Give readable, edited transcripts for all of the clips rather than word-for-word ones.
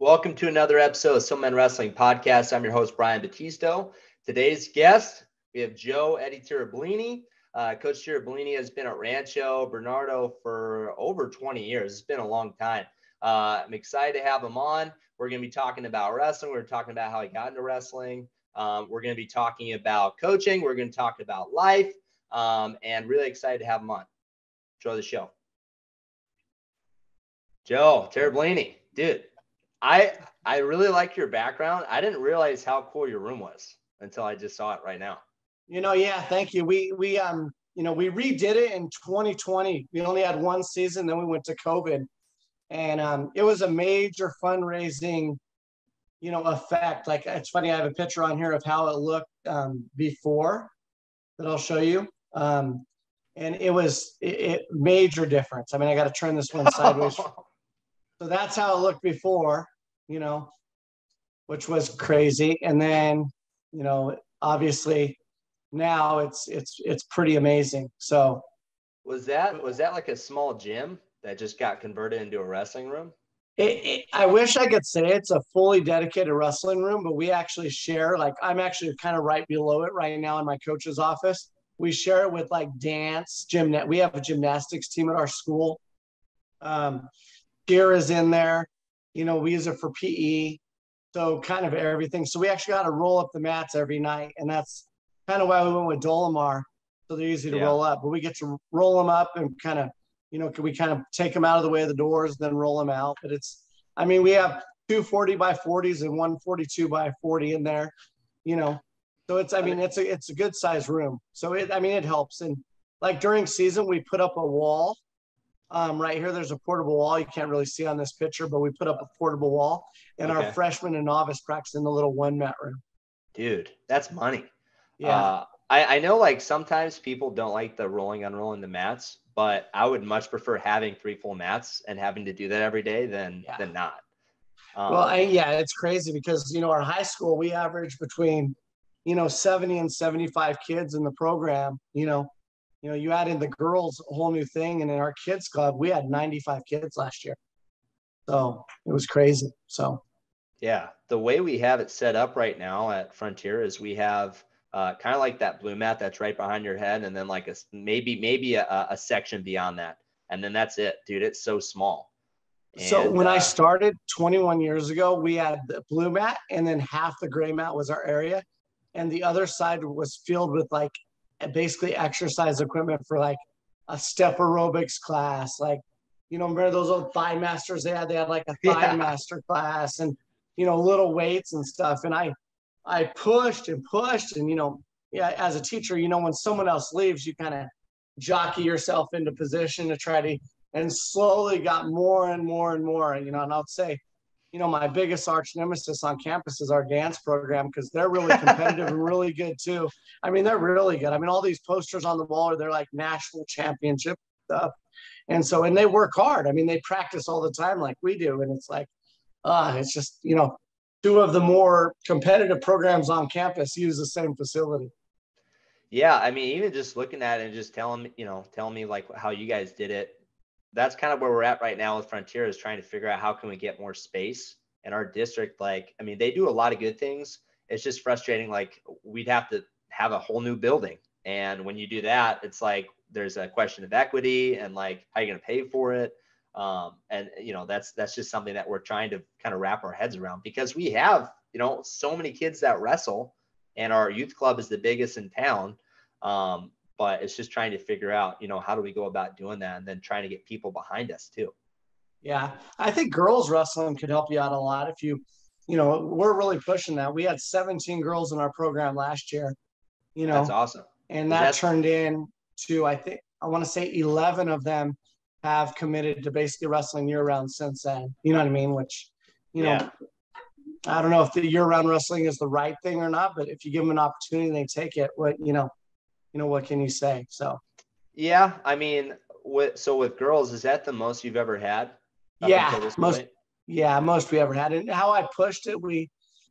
Welcome to another episode of Some Men Wrestling Podcast. I'm your host, Brian Battisto. Today's guest, we have Joe Eddie Terriblini. Coach Terriblini has been at Rancho Bernardo for over 20 years. It's been a long time. I'm excited to have him on. We're going to be talking about wrestling. We're talking about how he got into wrestling. We're going to be talking about coaching. We're going to talk about life, and really excited to have him on. Enjoy the show. Joe Terriblini, dude. I really like your background. I didn't realize how cool your room was until I just saw it right now. Yeah, thank you. We redid it in 2020. We only had one season, then we went to COVID. And it was a major fundraising, effect. Like, it's funny, I have a picture on here of how it looked before that I'll show you. And it was major difference. I mean, I got to turn this one sideways. So that's how it looked before, which was crazy. And then, obviously now it's pretty amazing. So was that like a small gym that just got converted into a wrestling room? I wish I could say it's a fully dedicated wrestling room, but we actually share, like, I'm actually kind of right below it right now in my coach's office. We share it with like dance, we have a gymnastics team at our school. Gear is in there, we use it for PE, so kind of everything. So we actually got to roll up the mats every night, and that's kind of why we went with Dolomar, so they're easy to roll up. But we get to roll them up and kind of, we kind of take them out of the way of the doors, then roll them out. But we have two 40 by 40s and one 42 by 40 in there, So it's a good size room. So it helps. And like during season, we put up a wall. Right here, there's a portable wall. You can't really see on this picture, but we put up a portable wall, and our freshman and novice practice in the little one mat room. Dude, that's money. Yeah. I know, like, sometimes people don't like the unrolling the mats, but I would much prefer having 3 full mats and having to do that every day than not. It's crazy because, our high school, we average between, 70 and 75 kids in the program, you add in the girls, a whole new thing. And in our kids club, we had 95 kids last year. So it was crazy. So, yeah, the way we have it set up right now at Frontier is we have kind of like that blue mat that's right behind your head. And then like maybe a section beyond that. And then that's it, dude. It's so small. So when I started 21 years ago, we had the blue mat, and then half the gray mat was our area. And the other side was filled with like basically exercise equipment for like a step aerobics class. Like, remember those old thigh masters they had like a thigh master class and, little weights and stuff. And I pushed and as a teacher, when someone else leaves, you kind of jockey yourself into position to try to, and slowly got more and more and more, and I'll say, my biggest arch nemesis on campus is our dance program, because they're really competitive and really good too. They're really good. All these posters on the wall they're like national championship stuff. And they work hard. They practice all the time like we do. And it's like, it's just, 2 of the more competitive programs on campus use the same facility. Yeah. Even just looking at it and just telling me like how you guys did it. That's kind of where we're at right now with Frontier, is trying to figure out how can we get more space in our district. Like, they do a lot of good things. It's just frustrating. Like, we'd have to have a whole new building. And when you do that, it's like, there's a question of equity and like, how are you going to pay for it? That's just something that we're trying to kind of wrap our heads around, because we have, so many kids that wrestle, and our youth club is the biggest in town. But it's just trying to figure out, how do we go about doing that, and then trying to get people behind us too. Yeah, I think girls wrestling could help you out a lot if we're really pushing that. We had 17 girls in our program last year, That's awesome. And that turned into, I want to say 11 of them have committed to basically wrestling year round since then. You know what I mean? Which, I don't know if the year round wrestling is the right thing or not, but if you give them an opportunity and they take it, what can you say? So, yeah, with girls, is that the most you've ever had? Most we ever had. And how I pushed it, we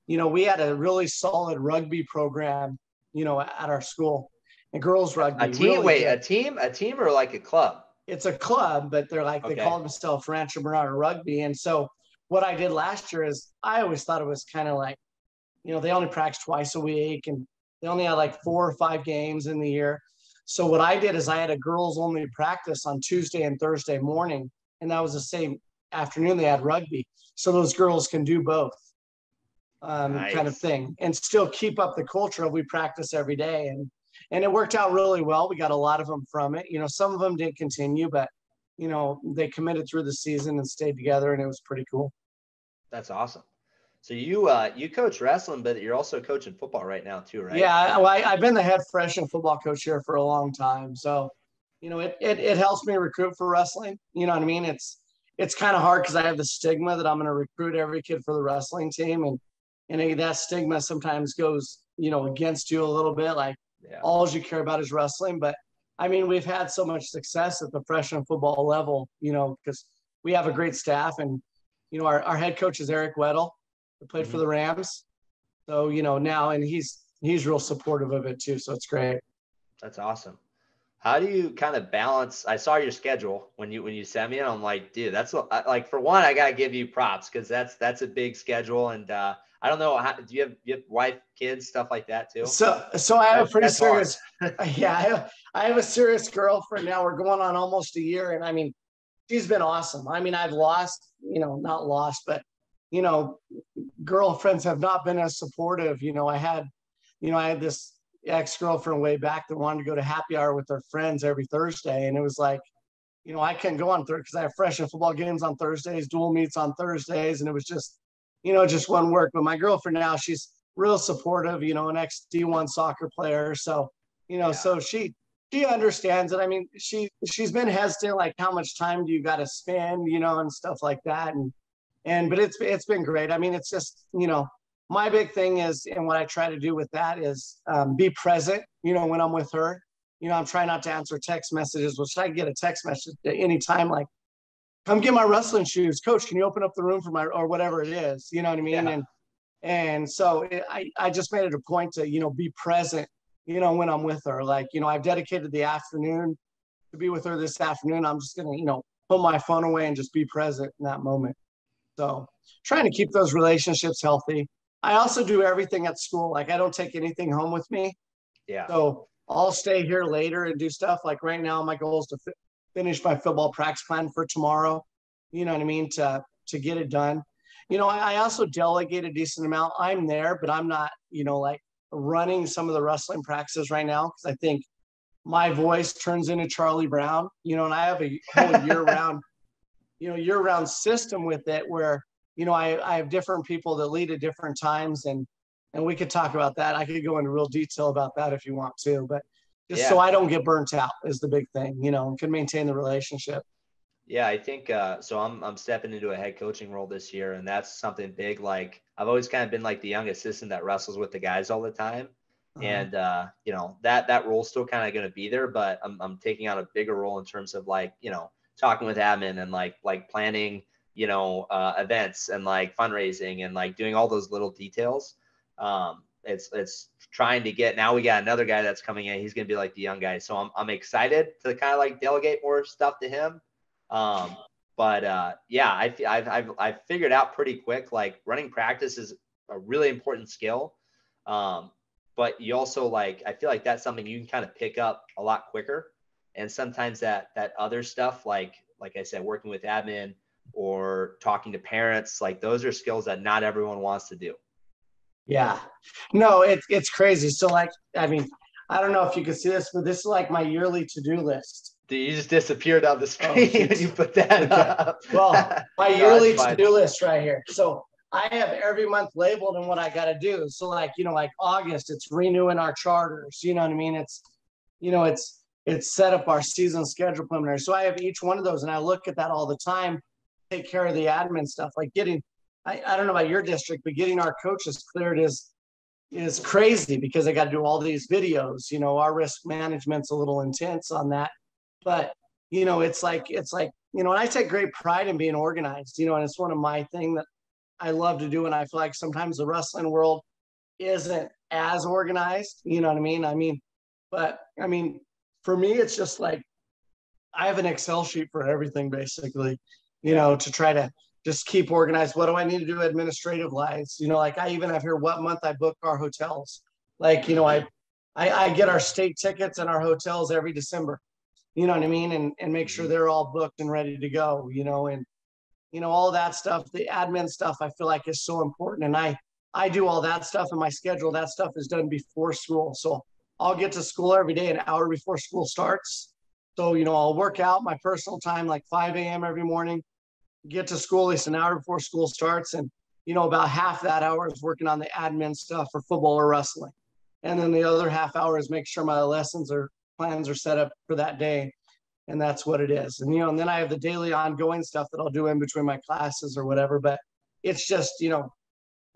had a really solid rugby program, at our school, and girls rugby. A team or like a club? It's a club, but they're like, they call themselves Rancho Bernardo Rugby. And so what I did last year is I always thought it was kind of like, they only practice twice a week and they only had like 4 or 5 games in the year. So what I did is I had a girls only practice on Tuesday and Thursday morning. And that was the same afternoon they had rugby. So those girls can do both kind of thing and still keep up the culture of we practice every day. And it worked out really well. We got a lot of them from it. Some of them didn't continue, but they committed through the season and stayed together, and it was pretty cool. That's awesome. So you coach wrestling, but you're also coaching football right now too, right? Yeah, I've been the head freshman football coach here for a long time. So, it helps me recruit for wrestling. You know what I mean? It's kind of hard because I have the stigma that I'm going to recruit every kid for the wrestling team, and that stigma sometimes goes against you a little bit. Like all you care about is wrestling, but I mean, we've had so much success at the freshman football level, because we have a great staff, and our head coach is Eric Weddle, who played for the Rams. So, now, and he's real supportive of it too. So it's great. That's awesome. How do you kind of balance? I saw your schedule when you sent me, and I'm like, dude, that's like, for one, I got to give you props because that's a big schedule. And I don't know, do you have wife, kids, stuff like that too? So I have a pretty serious, I have a serious girlfriend now. We're going on almost a year. And I mean, she's been awesome. I mean, I've lost, not lost, but, girlfriends have not been as supportive. I had this ex-girlfriend way back that wanted to go to happy hour with her friends every Thursday. And it was like, I couldn't go on Thursday because I have freshman football games on Thursdays, dual meets on Thursdays. And it was just, just wouldn't work. But my girlfriend now, she's real supportive, an ex-D1 soccer player. So, so she understands it. I mean, she's been hesitant, like how much time do you got to spend, and stuff like that. But it's been great. I mean, it's just, my big thing is, and what I try to do with that is be present, when I'm with her. I'm trying not to answer text messages, which I get a text message at any time, like, come get my wrestling shoes. Coach, can you open up the room for or whatever it is, you know what I mean? Yeah. And so I just made it a point to, be present, when I'm with her. Like, I've dedicated the afternoon to be with her this afternoon. I'm just going to, put my phone away and just be present in that moment. So trying to keep those relationships healthy. I also do everything at school. Like, I don't take anything home with me. Yeah. So I'll stay here later and do stuff. Like right now, my goal is to finish my football practice plan for tomorrow. You know what I mean? To get it done. I also delegate a decent amount. I'm there, but I'm not, like running some of the wrestling practices right now because I think my voice turns into Charlie Brown, and I have a whole year-round system with it where, I have different people that lead at different times, and we could talk about that. I could go into real detail about that if you want to, but just so I don't get burnt out is the big thing, and can maintain the relationship. Yeah, I think so. I'm stepping into a head coaching role this year, and that's something big. Like, I've always kind of been like the young assistant that wrestles with the guys all the time, and that role's still kind of going to be there. But I'm taking on a bigger role in terms of like talking with admin and like planning events and like fundraising and like doing all those little details. It's trying to get, now we got another guy that's coming in. He's going to be like the young guy, so I'm excited to kind of like delegate more stuff to him. I've figured out pretty quick, like running practice is a really important skill. But you also I feel like that's something you can kind of pick up a lot quicker. And sometimes that other stuff, like I said, working with admin or talking to parents, like those are skills that not everyone wants to do. Yeah, no, it's crazy. So I mean, I don't know if you can see this, but this is like my yearly to-do list. You just disappeared on the screen when you put that up. Well, my yearly to-do list right here. So I have every month labeled and what I got to do. So like August, it's renewing our charters. You know what I mean? It's set up our season schedule preliminary. So I have each one of those, and I look at that all the time, take care of the admin stuff, like getting, I don't know about your district, but getting our coaches cleared is crazy because I got to do all these videos. Our risk management's a little intense on that, but it's like, and I take great pride in being organized, and it's one of my things that I love to do. And I feel like sometimes the wrestling world isn't as organized, you know what I mean? But for me, it's just like, I have an Excel sheet for everything basically, to try to just keep organized. What do I need to do administrative wise? Like I even have here what month I book our hotels. Like, I get our state tickets and our hotels every December. You know what I mean? And make sure they're all booked and ready to go, and all that stuff, the admin stuff, I feel like is so important. And I do all that stuff in my schedule. That stuff is done before school. So I'll get to school every day an hour before school starts. So, I'll work out my personal time, like 5 a.m. every morning, get to school at least an hour before school starts. And, about half that hour is working on the admin stuff for football or wrestling. And then the other half hour is make sure my lessons or plans are set up for that day. And that's what it is. And, and then I have the daily ongoing stuff that I'll do in between my classes or whatever, but it's just,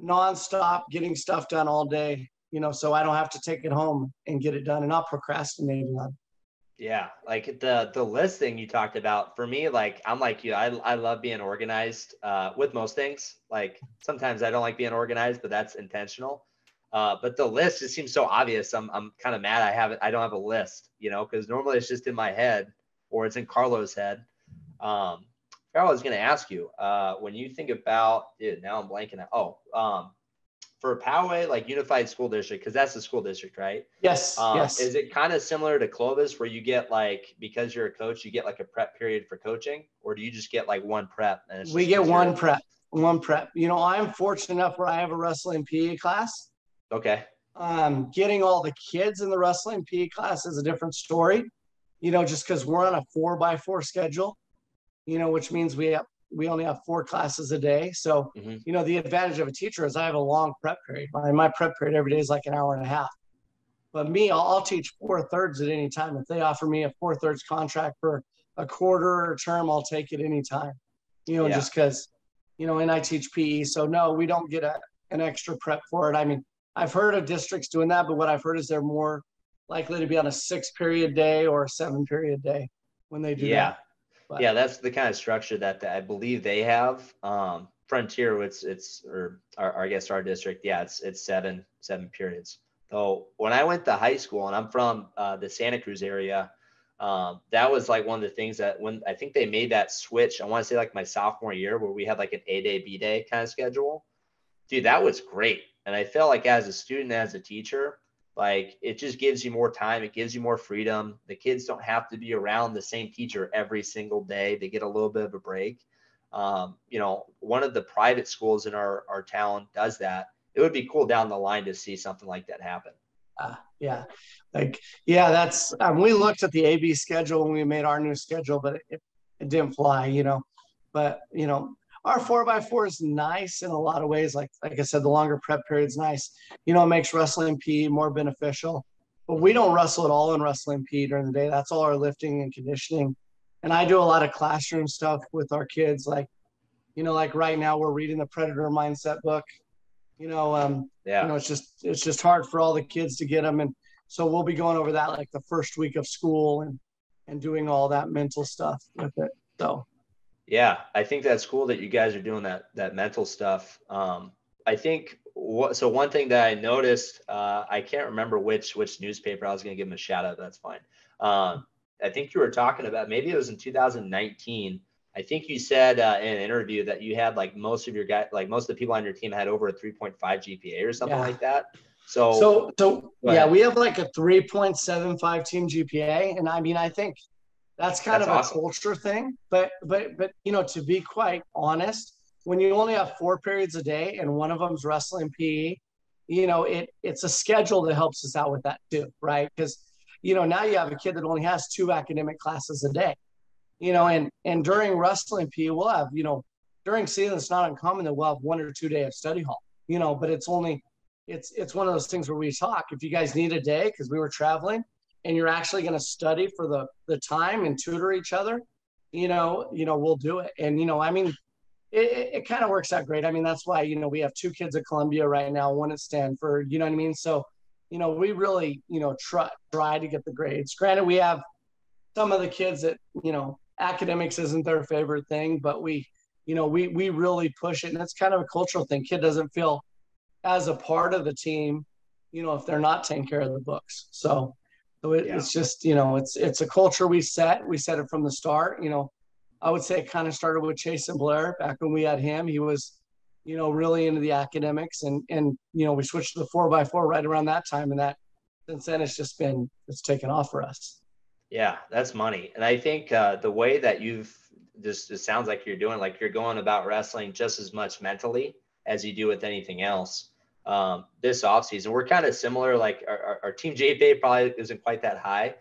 nonstop getting stuff done all day, so I don't have to take it home and get it done and not procrastinating on it. Yeah. Like the list thing you talked about, for me, like, I'm like you, I love being organized, with most things. Like sometimes I don't like being organized, but that's intentional. But the list just seems so obvious. I'm kind of mad I don't have a list, because normally it's just in my head or it's in Carlo's head. I was going to ask you, when you think about, dude, now I'm blanking out. For Poway, like Unified School District, because that's the school district, right? Yes. Yes. Is it kind of similar to Clovis where you get like, because you're a coach, you get like a prep period for coaching, or do you just get like one prep? And we get one prep. I'm fortunate enough where I have a wrestling PE class. Okay. Getting all the kids in the wrestling PE class is a different story, just because we're on a 4x4 schedule, which means we only have 4 classes a day. So, the advantage of a teacher is I have a long prep period. My prep period every day is like an hour and a half. But me, I'll teach 4/3 at any time. If they offer me a 4/3 contract for a quarter or term, I'll take it anytime, just because, and I teach PE. So no, we don't get an extra prep for it. I mean, I've heard of districts doing that, but what I've heard is they're more likely to be on a 6-period day or a 7-period day when they do that. But yeah, that's the kind of structure that I believe they have. Frontier, or I guess our district, yeah, it's seven periods. So when I went to high school, and I'm from the Santa Cruz area, that was like one of the things that when I think they made that switch, I want to say like my sophomore year, where we had like an A-day, B-day kind of schedule. Dude, that was great. And I felt like as a student, as a teacher, like it just gives you more time. It gives you more freedom. The kids don't have to be around the same teacher every single day. They get a little bit of a break. One of the private schools in our town does that. It would be cool down the line to see something like that happen. Yeah. That's, we looked at the AB schedule when we made our new schedule, but it didn't fly, but, our 4x4 is nice in a lot of ways. Like I said, the longer prep period is nice. It makes wrestling PE more beneficial. But we don't wrestle at all in wrestling PE during the day. That's all our lifting and conditioning. And I do a lot of classroom stuff with our kids. Like right now we're reading the Predator Mindset book. It's just hard for all the kids to get them. And so we'll be going over that like the first week of school and doing all that mental stuff with it. So. Yeah, I think that's cool that you guys are doing that mental stuff. I think so one thing that I noticed, I can't remember which newspaper. I was going to give them a shout out. That's fine. I think you were talking about, maybe it was in 2019. I think you said in an interview that you had like most of the people on your team had over a 3.5 GPA or something like that. So yeah, we have like a 3.75 team GPA. And I mean, I think that's kind of awesome. A culture thing, but to be quite honest, when you only have 4 periods a day and one of them's wrestling PE, it's a schedule that helps us out with that too, right? Because now you have a kid that only has 2 academic classes a day, and during wrestling PE we'll have, during season it's not uncommon that we'll have 1 or 2 days of study hall, but it's one of those things where we talk. If you guys need a day because we were traveling, and you're actually going to study for the time and tutor each other, we'll do it. And, I mean, it kind of works out great. I mean, that's why, we have 2 kids at Columbia right now, 1 at Stanford, you know what I mean? So, we really, try to get the grades. Granted, we have some of the kids that, academics isn't their favorite thing, but we really push it. And it's kind of a cultural thing. Kid doesn't feel as a part of the team, if they're not taking care of the books. So it's just, it's a culture we set it from the start, I would say it kind of started with Chase and Blair back when we had him. He was, really into the academics, and we switched to the 4x4 right around that time, and that since then it's taken off for us. Yeah, that's money. And I think the way that you've just, it sounds like you're doing, like you're going about wrestling just as much mentally as you do with anything else. This offseason, we're kind of similar. Like our team JPA probably isn't quite that high.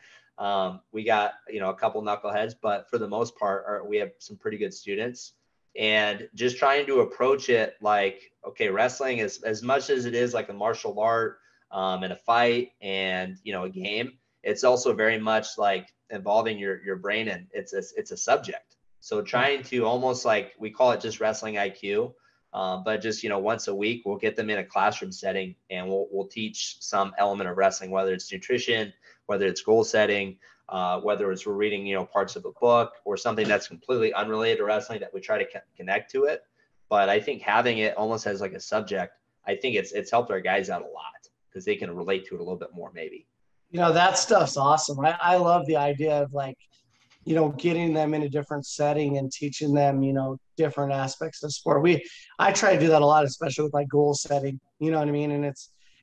We got, a couple knuckleheads, but for the most part, we have some pretty good students. And just trying to approach it like, okay, wrestling is as much as it is like a martial art and a fight and, a game. It's also very much like involving your brain, and it's a subject. So trying to almost, like, we call it just wrestling IQ, but just, once a week we'll get them in a classroom setting and we'll teach some element of wrestling, whether it's nutrition, whether it's goal setting, whether it's we're reading, parts of a book or something that's completely unrelated to wrestling that we try to connect to it. But I think having it almost as like a subject, I think it's helped our guys out a lot because they can relate to it a little bit more maybe. That stuff's awesome. I love the idea of, like, getting them in a different setting and teaching them, different aspects of sport. I try to do that a lot, especially with like goal setting, you know what I mean? And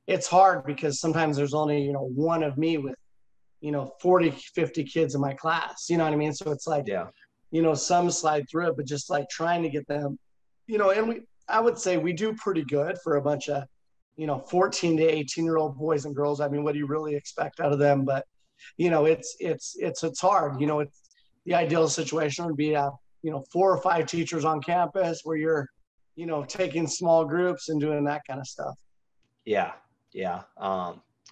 it's hard because sometimes there's only, one of me with, 40, 50 kids in my class, you know what I mean? So it's like, yeah, some slide through it, but just like trying to get them, and I would say we do pretty good for a bunch of, 14 to 18-year-old boys and girls. I mean, what do you really expect out of them? But, it's hard. It's the ideal situation would be, 4 or 5 teachers on campus where you're, taking small groups and doing that kind of stuff. Yeah. Yeah.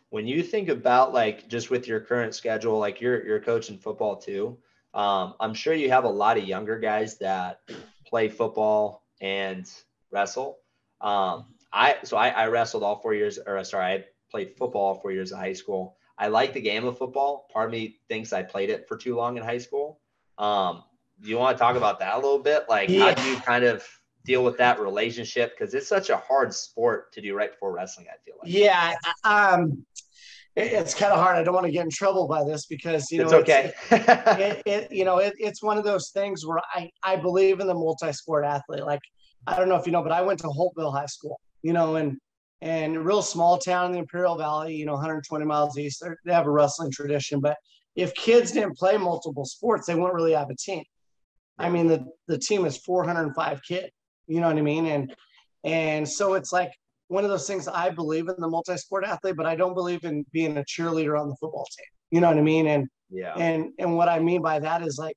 When you think about, like, just with your current schedule, like you're coaching football too. I'm sure you have a lot of younger guys that play football and wrestle. I wrestled all 4 years, I played football all 4 years of high school. I like the game of football. Part of me thinks I played it for too long in high school. Do you want to talk about that a little bit? Like, Yeah. How do you kind of deal with that relationship? Because it's such a hard sport to do right before wrestling, I feel like. Yeah. It's kind of hard. I don't want to get in trouble by this because, it's okay. It's one of those things where I believe in the multi-sport athlete. Like, I don't know if you know, but I went to Holtville High School, and a real small town in the Imperial Valley, 120 miles east. They have a wrestling tradition, but if kids didn't play multiple sports, they wouldn't really have a team. I mean, the team is 405 kids, you know what I mean? And so it's like one of those things. I believe in the multi-sport athlete, but I don't believe in being a cheerleader on the football team. You know what I mean? And what I mean by that is, like,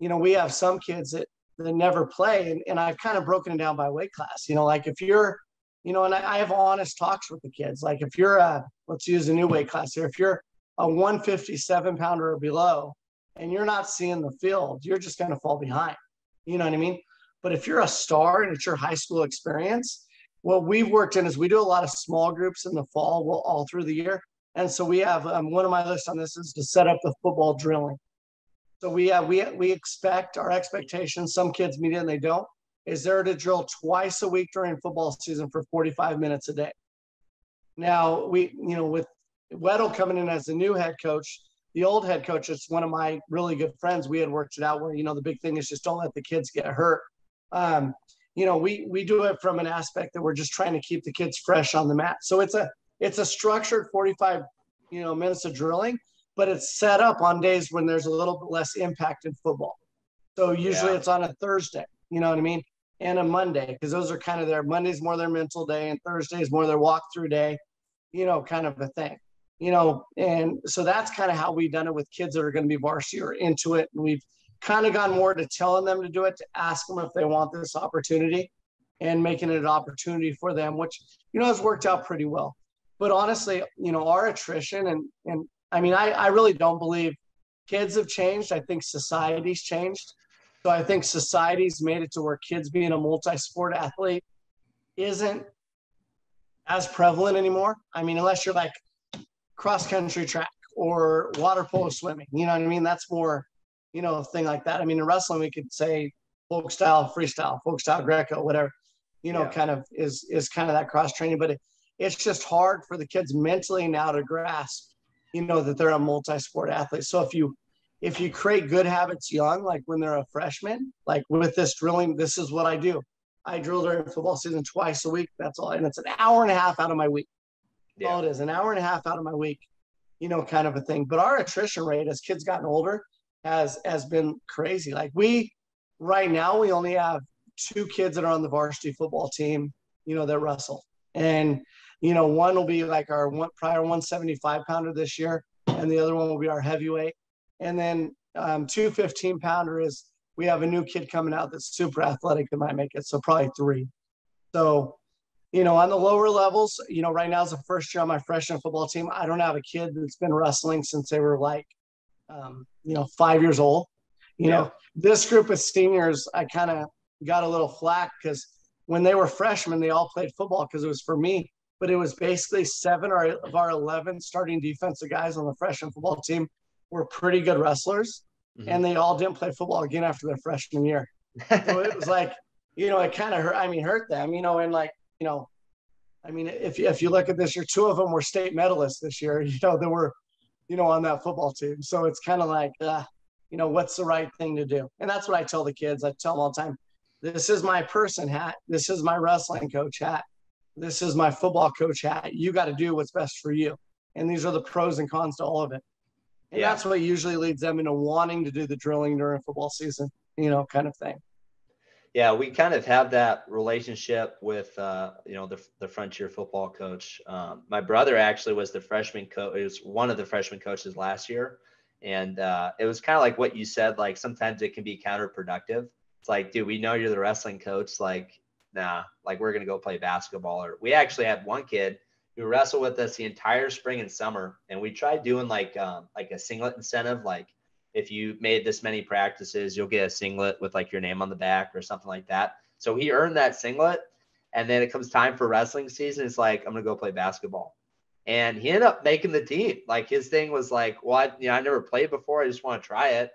we have some kids that never play, and I've kind of broken it down by weight class. Like if you're, and I have honest talks with the kids. Like if you're let's use a new weight class here. If you're a 157 pounder or below, and you're not seeing the field, you're just going to fall behind. You know what I mean? But if you're a star and it's your high school experience, what we've worked in is we do a lot of small groups in the fall, all through the year. And so we have one of my lists on this is to set up the football drilling. So we expect, our expectations, some kids meet it and they don't, is there to drill twice a week during football season for 45 minutes a day. Now, with Weddle coming in as the new head coach, the old head coach, it's one of my really good friends. We had worked it out where, the big thing is just don't let the kids get hurt. We do it from an aspect that we're just trying to keep the kids fresh on the mat. So it's a structured 45, minutes of drilling, but it's set up on days when there's a little bit less impact in football. So usually it's on a Thursday, you know what I mean? And a Monday, because those are kind of Monday's more their mental day and Thursday is more their walkthrough day, kind of a thing. And so that's kind of how we've done it with kids that are going to be varsity or into it. And we've kind of gone more to telling them to do it, to ask them if they want this opportunity and making it an opportunity for them, which, has worked out pretty well. But honestly, our attrition and I mean, I really don't believe kids have changed. I think society's changed. So I think society's made it to where kids being a multi-sport athlete isn't as prevalent anymore. I mean, unless you're like cross-country track or water polo swimming, you know what I mean? That's more, a thing like that. I mean, in wrestling, we could say folk style, freestyle, folk style, Greco, whatever, kind of is kind of that cross-training. But it's just hard for the kids mentally now to grasp, that they're a multi-sport athlete. So if you create good habits young, like when they're a freshman, like with this drilling, this is what I do. I drill during football season twice a week. That's all. And it's an hour and a half out of my week. That's all it is, an hour and a half out of my week, you know, kind of a thing. But our attrition rate as kids gotten older has been crazy. Like right now, we only have 2 kids that are on the varsity football team, you know, that wrestle. And, you know, one will be like our prior 175 pounder this year, and the other one will be our heavyweight. And then 215-pounder is, we have a new kid coming out that's super athletic that might make it. So probably 3. So, you know, on the lower levels, you know, right now is the first year on my freshman football team. I don't have a kid that's been wrestling since they were like, you know, 5 years old. You know, this group of seniors, I kind of got a little flack because when they were freshmen, they all played football because it was for me. But it was basically 7 of our 11 starting defensive guys on the freshman football team were pretty good wrestlers. Mm-hmm. And they all didn't play football again after their freshman year. So it was like, you know, it kind of hurt them, you know, and like, you know, I mean, if you look at this year, 2 of them were state medalists this year, you know, that were, you know, on that football team. So it's kind of like, you know, what's the right thing to do? And that's what I tell the kids. I tell them all the time, this is my person hat. This is my wrestling coach hat. This is my football coach hat. You got to do what's best for you. And these are the pros and cons to all of it. And that's what usually leads them into wanting to do the drilling during football season, you know, kind of thing. Yeah, we kind of have that relationship with, you know, the Frontier football coach. My brother actually was the freshman coach. It was one of the freshman coaches last year. And it was kind of like what you said, like sometimes it can be counterproductive. It's like, dude, we know you're the wrestling coach. Like, nah, like we're going to go play basketball. Or we actually had one kid who wrestled with us the entire spring and summer. And we tried doing like a singlet incentive. Like if you made this many practices, you'll get a singlet with like your name on the back or something like that. So he earned that singlet. And then it comes time for wrestling season. It's like, I'm going to go play basketball. And he ended up making the team. Like his thing was like, well, I never played before. I just want to try it.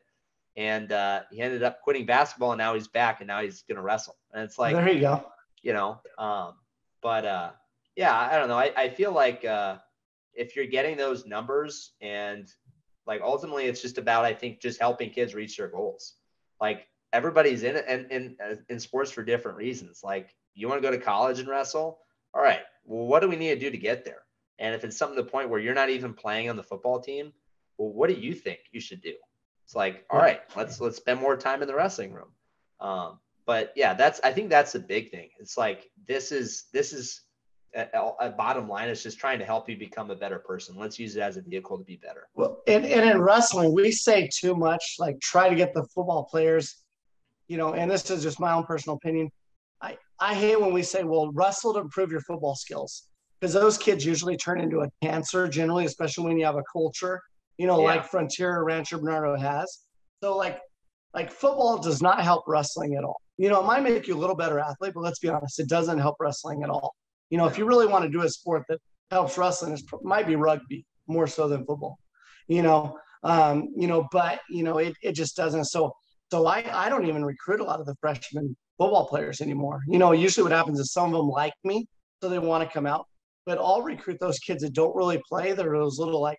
And he ended up quitting basketball, and now he's back, and now he's going to wrestle. And it's like, there you go. You know, yeah, I don't know. I feel like if you're getting those numbers, and like ultimately it's just about, I think, just helping kids reach their goals. Like everybody's in it and in sports for different reasons. Like you want to go to college and wrestle. All right. Well, what do we need to do to get there? And if it's something to the point where you're not even playing on the football team, well, what do you think you should do? It's like, all right, let's spend more time in the wrestling room. But yeah, I think that's the big thing. It's like, this is a bottom line. It's just trying to help you become a better person. Let's use it as a vehicle to be better. Well, and in wrestling, we say too much, like try to get the football players, you know, and this is just my own personal opinion. I hate when we say, well, wrestle to improve your football skills. Because those kids usually turn into a cancer generally, especially when you have a culture, you know, like Frontier or Rancho Bernardo has. So like football does not help wrestling at all. You know, it might make you a little better athlete, but let's be honest, it doesn't help wrestling at all. You know, if you really want to do a sport that helps wrestling, it might be rugby more so than football, you know, but, you know, it just doesn't. So I don't even recruit a lot of the freshman football players anymore. You know, usually what happens is some of them like me, so they want to come out. But I'll recruit those kids that don't really play. They're those little like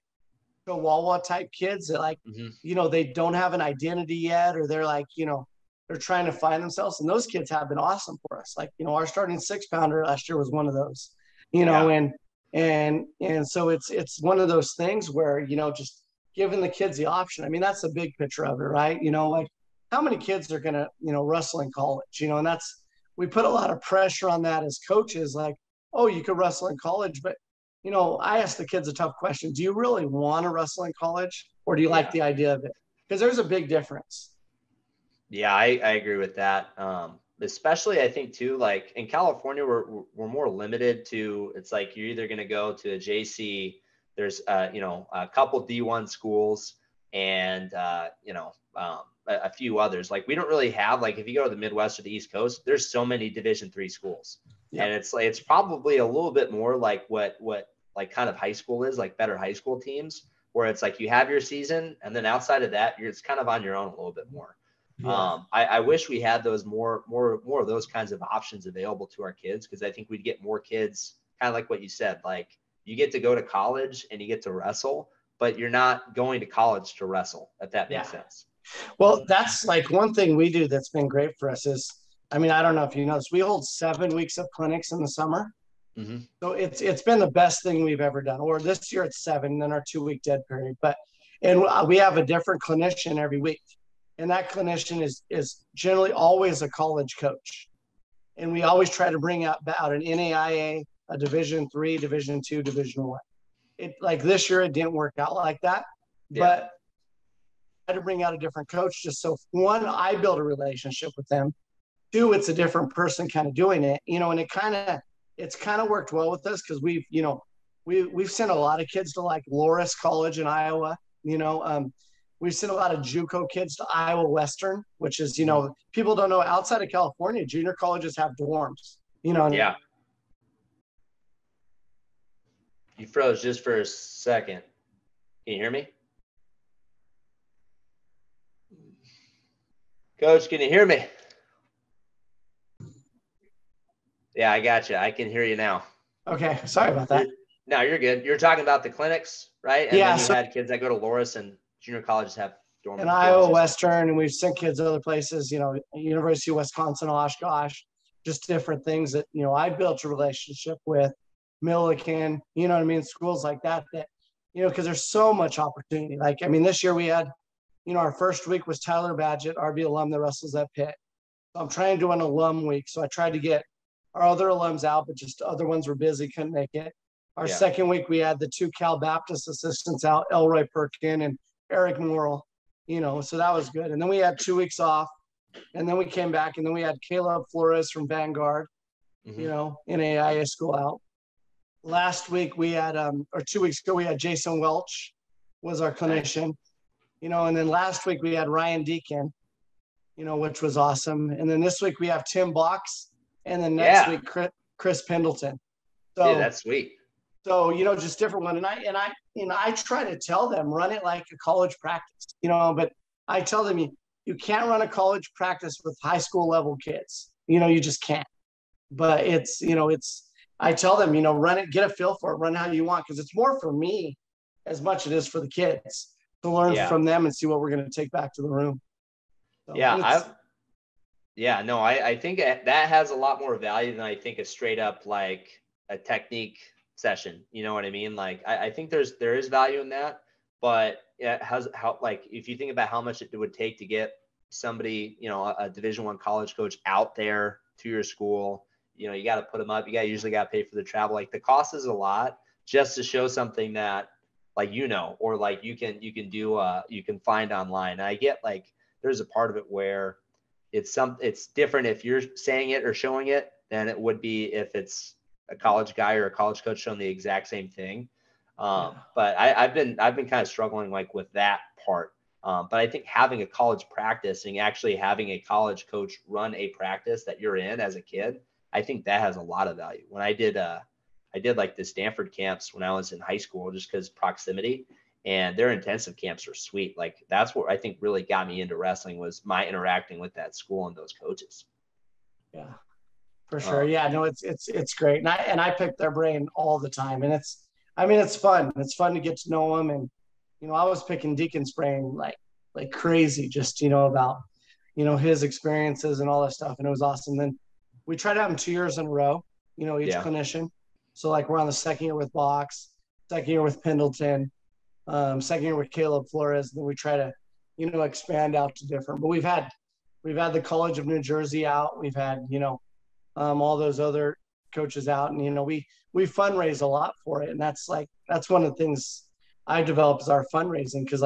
Chihuahua type kids that like, you know, they don't have an identity yet, or they're like, you know, they're trying to find themselves. And those kids have been awesome for us. Like, you know, our starting 6-pounder last year was one of those, you know, and so it's one of those things where, you know, just giving the kids the option. I mean, that's the big picture of it, right? You know, like how many kids are going to, you know, wrestle in college, you know, and we put a lot of pressure on that as coaches, like, oh, you could wrestle in college. But, you know, I ask the kids a tough question. Do you really want to wrestle in college, or do you like the idea of it? Because there's a big difference. Yeah, I agree with that. Especially I think too, like in California, we're more limited to, it's like you're either going to go to a JC, there's, you know, a couple D1 schools and, you know, a few others. Like we don't really have, like if you go to the Midwest or the East Coast, there's so many Division III schools. And it's like, it's probably a little bit more like what like kind of high school is, like better high school teams, where it's like you have your season, and then outside of that, it's kind of on your own a little bit more. I wish we had those more of those kinds of options available to our kids, because I think we'd get more kids, kind of like what you said, like you get to go to college and you get to wrestle, but you're not going to college to wrestle, if that makes sense. Well, that's like one thing we do that's been great for us is, I mean, I don't know if you know this, we hold 7 weeks of clinics in the summer. Mm-hmm. So it's been the best thing we've ever done. Or this year it's 7, then our 2-week dead period. And we have a different clinician every week. And that clinician is generally always a college coach. And we always try to bring out an NAIA, a Division III, Division II, Division I. It like this year it didn't work out like that, but I had to bring out a different coach just so one, I build a relationship with them. 2, it's a different person kind of doing it, and it's kind of worked well with us because we've sent a lot of kids to like Loris College in Iowa. We've sent a lot of JUCO kids to Iowa Western, which is, people don't know outside of California, junior colleges have dorms, Yeah. You froze just for a second. Can you hear me? Coach, can you hear me? Yeah, I got you. I can hear you now. Okay. Sorry about that. No, you're good. You're talking about the clinics, right? And then you had kids that go to Loris and junior colleges have dorm. And Iowa Western, and we've sent kids other places, University of Wisconsin, Oshkosh, just different things that, I built a relationship with. Millikan, schools like that, because there's so much opportunity. Like, I mean, this year we had, our first week was Tyler Badgett, RB alum that wrestles at Pitt. So I'm trying to do an alum week. So I tried to get our other alums out, but just other ones were busy, couldn't make it. Our second week, we had the 2 Cal Baptist assistants out, Elroy Perkin and Eric Morrill, so that was good. And then we had 2 weeks off, and then we came back, and then we had Caleb Flores from Vanguard, NAIA school out. Last week we had, or 2 weeks ago, we had Jason Welch was our clinician, and then last week we had Ryan Deacon, which was awesome. And then this week we have Tim Box, and then next week Chris Pendleton. So that's sweet. So, just different one. And I try to tell them, run it like a college practice, but I tell them you can't run a college practice with high school level kids. You just can't. But I tell them, run it, get a feel for it, run how you want, because it's more for me as much as it is for the kids to learn from them and see what we're going to take back to the room. So I think that has a lot more value than I think a straight up like a technique session. You know what I mean? Like, I think there is value in that, but it has if you think about how much it would take to get somebody, a Division I college coach out there to your school, you got to put them up. You usually got to pay for the travel. Like, the cost is a lot just to show something that or like you can do, you can find online. And I get like, there's a part of it where it's different if you're saying it or showing it than it would be if it's a college guy or a college coach showing the exact same thing. But I've been kind of struggling like with that part. But I think having a college practice and actually having a college coach run a practice that you're in as a kid, I think that has a lot of value. When I did like the Stanford camps when I was in high school, just because proximity, and their intensive camps are sweet. Like, that's what I think really got me into wrestling, was my interacting with that school and those coaches. Yeah, for sure. It's great. And I pick their brain all the time, and it's fun. It's fun to get to know them. And, I was picking Deacon's brain like crazy, just, about, his experiences and all that stuff. And it was awesome. Then we tried to have them 2 years in a row, each clinician. So like, we're on the second year with Box, second year with Pendleton, second year with Caleb Flores. Then we try to, expand out to different, but we've had the College of New Jersey out. We've had, all those other coaches out, and, we fundraise a lot for it. And that's one of the things I developed is our fundraising. Cause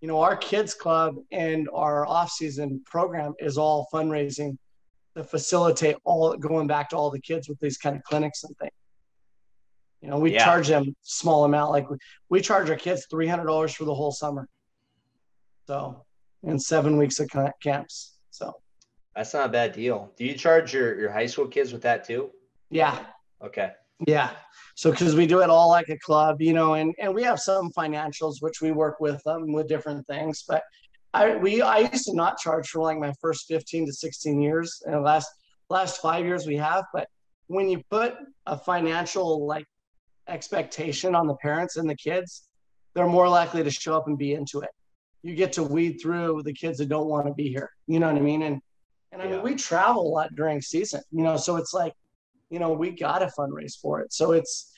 our kids club and our off-season program is all fundraising to facilitate all going back to all the kids with these kind of clinics and things. We charge them small amount. Like, we charge our kids $300 for the whole summer. So, in 7 weeks of camps. So that's not a bad deal. Do you charge your high school kids with that too? Yeah. Okay. Yeah. So, because we do it all like a club, and we have some financials, which we work with them with different things. But I used to not charge for like my first 15 to 16 years, and the last 5 years we have. But when you put a financial like expectation on the parents and the kids, they're more likely to show up and be into it. You get to weed through the kids that don't want to be here. You know what I mean? And I mean, we travel a lot during season, you know, so it's like, you know, we got to fundraise for it. So it's,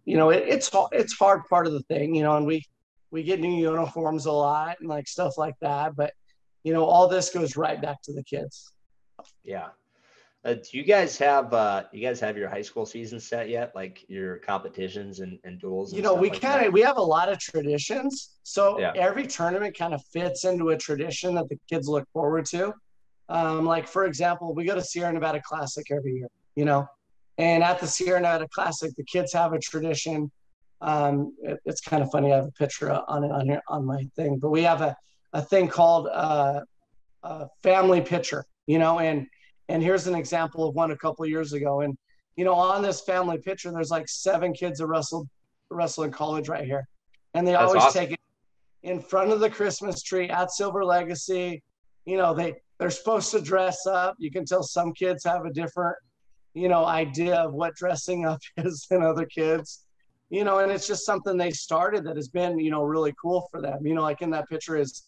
you know, it's hard part of the thing, you know, and we get new uniforms a lot and like stuff like that. But, you know, all this goes right back to the kids. Yeah. Do you guys have your high school season set yet? Like your competitions and duels? And you know, we have a lot of traditions. So every tournament kind of fits into a tradition that the kids look forward to. Like for example, we go to Sierra Nevada Classic every year, you know, and at the Sierra Nevada Classic, the kids have a tradition. It's kind of funny. I have a picture on it on here on my thing, but we have a thing called a family picture, you know, and here's an example of one a couple of years ago. And, you know, on this family picture, there's like 7 kids that wrestle in college right here. And they always take it in front of the Christmas tree at Silver Legacy. You know, they're supposed to dress up. You can tell some kids have a different, you know, idea of what dressing up is than other kids, you know, and it's just something they started that has been, you know, really cool for them. You know, like in that picture is,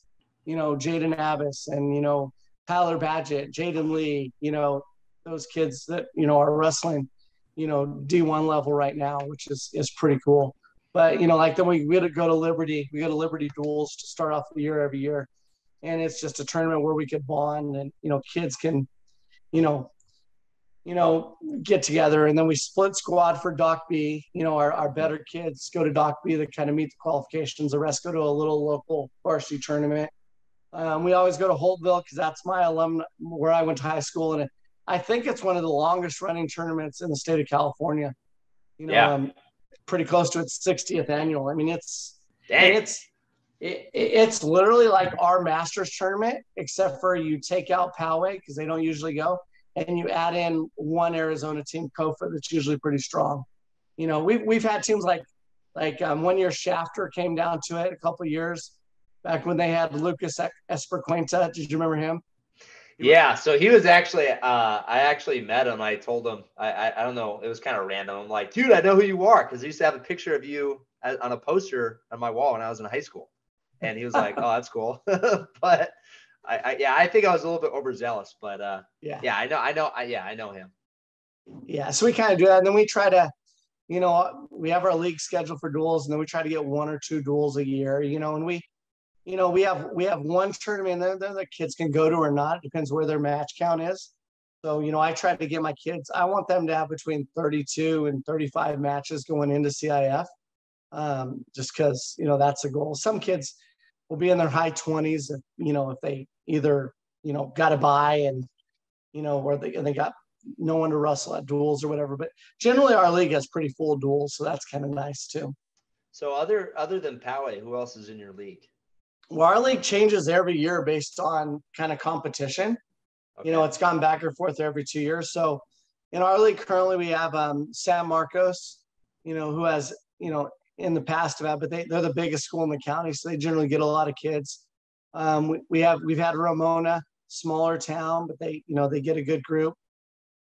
you know, Jaden Abbas and, you know, Tyler Badgett, Jaden Lee, you know, those kids that, you know, are wrestling, you know, D1 level right now, which is pretty cool. But, you know, like then we go to Liberty. We go to Liberty duels to start off the year every year. And it's just a tournament where we could bond and, you know, kids can, you know, get together. And then we split squad for Doc B. You know, our better kids go to Doc B to kind of meet the qualifications. The rest go to a little local varsity tournament. We always go to Holtville because that's my alumni, where I went to high school. And I think it's one of the longest running tournaments in the state of California. You know, pretty close to its 60th annual. I mean, it's literally like our Masters tournament, except for you take out Poway because they don't usually go, and you add in one Arizona team, Kofa, that's usually pretty strong. You know, we've had teams like 1 year Shafter came down to it a couple of years back when they had Lucas Esperquenta. Did you remember him? Yeah, so he was actually I actually met him. I told him I don't know, it was kind of random. I'm like, dude, I know who you are, because I used to have a picture of you on a poster on my wall when I was in high school. And he was like, oh, that's cool. But I think I was a little bit overzealous, but I know him. Yeah, so we kind of do that, and then we try to, you know, we have our league schedule for duels, and then we try to get 1 or 2 duels a year, you know, and we have one tournament that the kids can go to or not. It depends where their match count is. So, you know, I try to get my kids, I want them to have between 32 and 35 matches going into CIF, just because, you know, that's a goal. Some kids will be in their high 20s, you know, if they either, you know, got to buy and, you know, where they got no one to wrestle at duels or whatever. But generally our league has pretty full duels, so that's kind of nice too. So other than Poway, who else is in your league? Well, our league changes every year based on kind of competition. Okay. You know, it's gone back and forth every 2 years. So in our league currently we have San Marcos, you know, who has, you know, in the past about, but they're the biggest school in the county, so they generally get a lot of kids. We've had Ramona, smaller town, but they get a good group.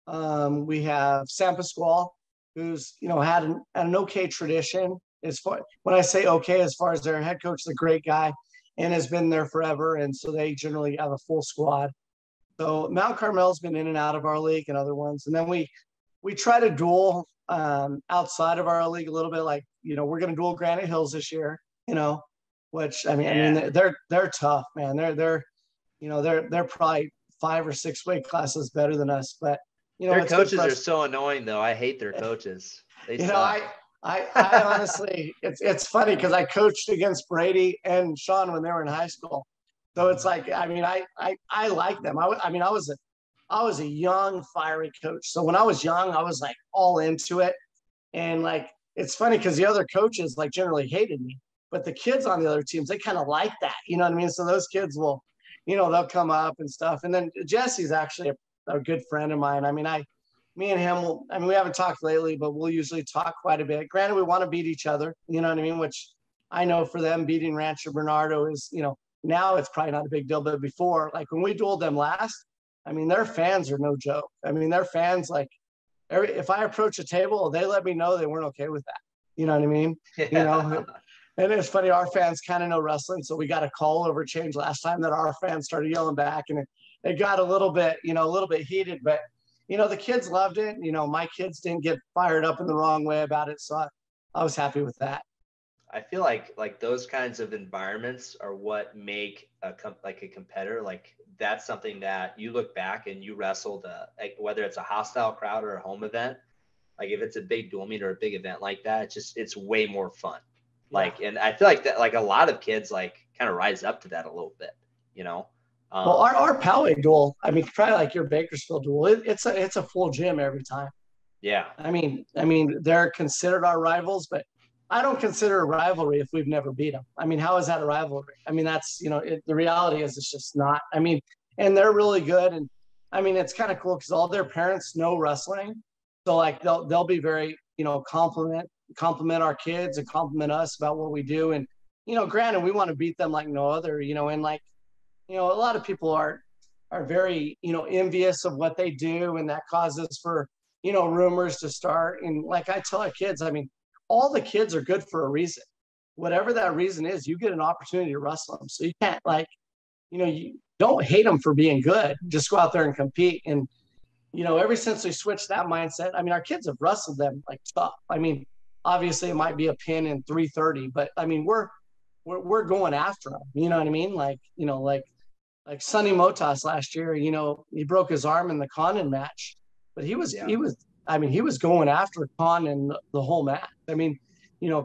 We have San Pasqual, who's, you know, had an okay tradition. As far, when I say okay, as far as their head coach is a great guy and has been there forever, and so they generally have a full squad. So Mount Carmel's been in and out of our league and other ones, and then we try to duel outside of our league a little bit. Like, you know, we're going to duel Granite Hills this year, you know, which I mean they're tough, man. They're probably 5 or 6 weight classes better than us, but you know, their coaches are so annoying though. I hate their coaches. They suck. Know, I honestly, it's funny because I coached against Brady and Sean when they were in high school, so it's like, I mean, I like them. I mean, I was a young, fiery coach. So when I was young, I was like all into it, and like it's funny because the other coaches like generally hated me, but the kids on the other teams, they kind of like that, you know what I mean? So those kids will, you know, they'll come up and stuff. And then Jesse's actually a good friend of mine. I mean, me and him, we haven't talked lately, but we'll usually talk quite a bit. Granted, we want to beat each other, you know what I mean? Which I know for them, beating Rancho Bernardo is, you know, now it's probably not a big deal, but before, like when we dueled them last, I mean, their fans are no joke. I mean, their fans, like, if I approach a table, they let me know they weren't okay with that. You know what I mean? Yeah. You know, And it's funny, our fans kind of know wrestling, so we got a call over change last time that our fans started yelling back, and it got a little bit, a little bit heated, but the kids loved it. My kids didn't get fired up in the wrong way about it, so I was happy with that. I feel like those kinds of environments are what make a competitor. Like that's something that you look back and you wrestled, like whether it's a hostile crowd or a home event. Like if it's a big dual meet or a big event like that, it's way more fun. Like, and I feel like that, like a lot of kids like kind of rise up to that a little bit, Well, our Poway duel, I mean, probably like your Bakersfield duel, it's a full gym every time. Yeah. I mean, they're considered our rivals, but I don't consider a rivalry if we've never beat them. I mean, how is that a rivalry? I mean, that's, the reality is it's just not. I mean, and they're really good. And I mean, it's kind of cool because all their parents know wrestling. So like they'll be very, compliment our kids and compliment us about what we do. And, granted, we want to beat them like no other, and like, a lot of people are very, envious of what they do. And that causes for, rumors to start. And like I tell our kids, I mean, all the kids are good for a reason. Whatever that reason is, you get an opportunity to wrestle them. So you can't you don't hate them for being good. Just go out there and compete. And, ever since we switched that mindset, I mean, our kids have wrestled them like tough. I mean, obviously it might be a pin in 330, but I mean, we're going after them. You know what I mean? Like Sonny Motas last year, he broke his arm in the Condon match, but he was going after Condon the whole match. I mean,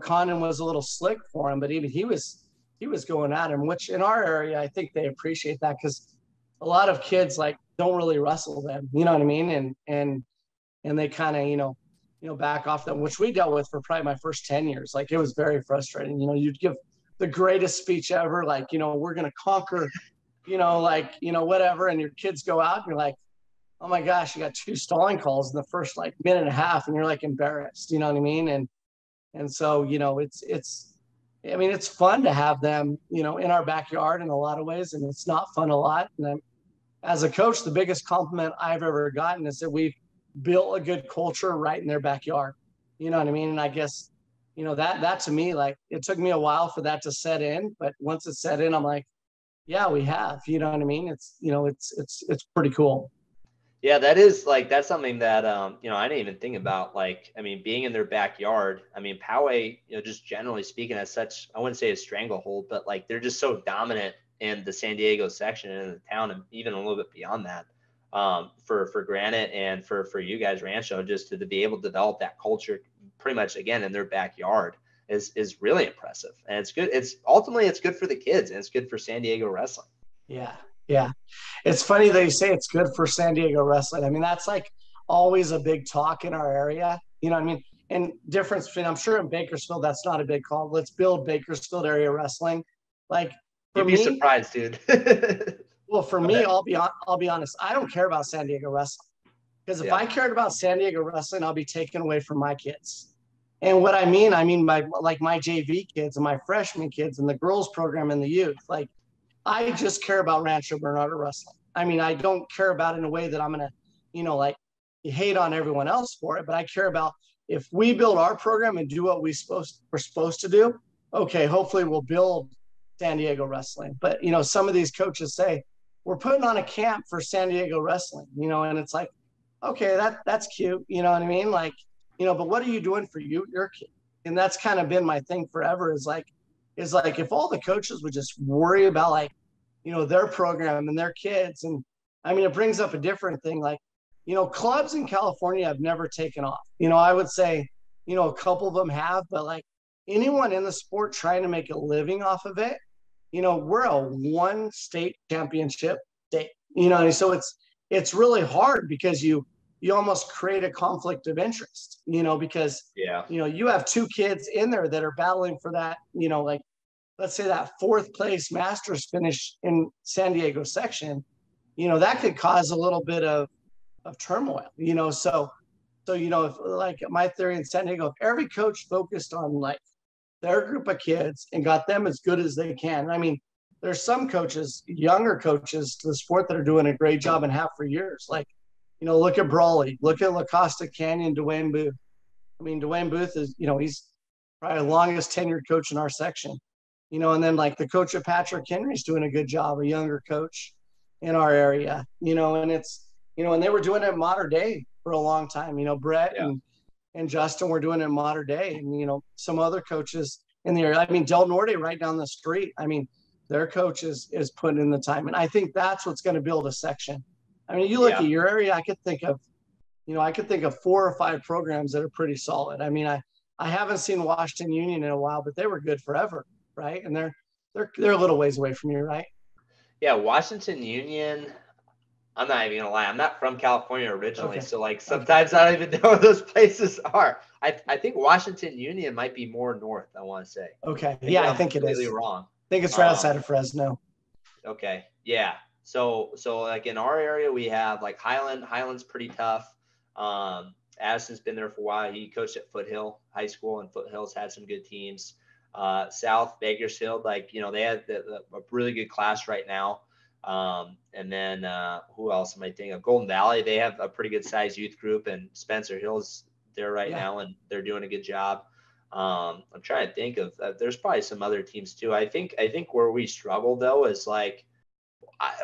Condon was a little slick for him, but even he was going at him, which in our area, I think they appreciate that because a lot of kids like don't really wrestle them, you know what I mean? And they kind of, back off them, which we dealt with for probably my first 10 years. Like it was very frustrating. You'd give the greatest speech ever, like, we're going to conquer, whatever. And your kids go out and you're like, oh my gosh, you got 2 stalling calls in the first like minute and a half. And you're like embarrassed, you know what I mean? And so, it's fun to have them, in our backyard in a lot of ways. And it's not fun a lot. And as a coach, the biggest compliment I've ever gotten is that we've built a good culture right in their backyard. You know what I mean? And I guess, that to me, like it took me a while for that to set in, but once it set in, I'm like, yeah, we have, you know what I mean? It's, it's pretty cool. Yeah, that's something that, I didn't even think about. Like, I mean, being in their backyard, I mean, Poway, just generally speaking as such, I wouldn't say a stranglehold, but like, they're just so dominant in the San Diego section and in the town and even a little bit beyond that, for Granite and for you guys, Rancho, just to be able to develop that culture pretty much again in their backyard is really impressive. And it's good. It's good for the kids and it's good for San Diego wrestling. Yeah. Yeah. It's funny that you say it's good for San Diego wrestling. I mean, that's like always a big talk in our area. You know what I mean? And difference between, I'm sure in Bakersfield, that's not a big call. Let's build Bakersfield area wrestling. Like for You'd be surprised, dude. Well, for me, I'll be honest. I don't care about San Diego wrestling because if I cared about San Diego wrestling, I'll be taken away from my kids. And what I mean my JV kids and my freshman kids and the girls program and the youth, like, I just care about Rancho Bernardo wrestling. I mean, I don't care about it in a way that I'm going to, hate on everyone else for it, but I care about if we build our program and do what we're supposed to do, okay, hopefully we'll build San Diego wrestling. But, some of these coaches say, we're putting on a camp for San Diego wrestling, and it's like, okay, that's cute. You know what I mean? Like, but what are you doing for your kid? And that's kind of been my thing forever is like, if all the coaches would just worry about like, their program and their kids. And I mean, it brings up a different thing. Like, clubs in California have never taken off. I would say, a couple of them have, but like anyone in the sport trying to make a living off of it, we're a 1 state championship state, so it's really hard because you almost create a conflict of interest, because, you have 2 kids in there that are battling for that, like, let's say that 4th place Masters finish in San Diego section, that could cause a little bit of turmoil, so, if, like my theory in San Diego, if every coach focused on like their group of kids and got them as good as they can. I mean, there's some coaches, younger coaches to the sport that are doing a great job and have for years. Like, look at Brawley, look at La Costa Canyon, Dwayne Booth. I mean, Dwayne Booth is, probably the longest tenured coach in our section, and then like the coach at Patrick Henry's doing a good job, a younger coach in our area, and it's, and they were doing it modern day for a long time, Brett Yeah. and Justin were doing it in modern day, and, some other coaches in the area. I mean, Del Norte right down the street. I mean, their coach is putting in the time. And I think that's what's going to build a section. I mean, you look at your area, I could think of 4 or 5 programs that are pretty solid. I mean, I haven't seen Washington Union in a while, but they were good forever, right? And they're a little ways away from you, right? Yeah, Washington Union. I'm not even gonna lie. I'm not from California originally, so like sometimes I don't even know where those places are. I think Washington Union might be more north. I want to say. Okay. Yeah, I think it is. Completely wrong. I think it's right outside of Fresno. Okay. Yeah. So like in our area, we have like Highland. Highland's pretty tough. Addison's been there for a while. He coached at Foothill High School, and Foothill's had some good teams. South Bakersfield, like, they had a really good class right now. And then who else am I thinking of? Golden Valley, they have a pretty good sized youth group, and Spencer Hill's there right now, and they're doing a good job. I'm trying to think of there's probably some other teams too. I think where we struggle though is like,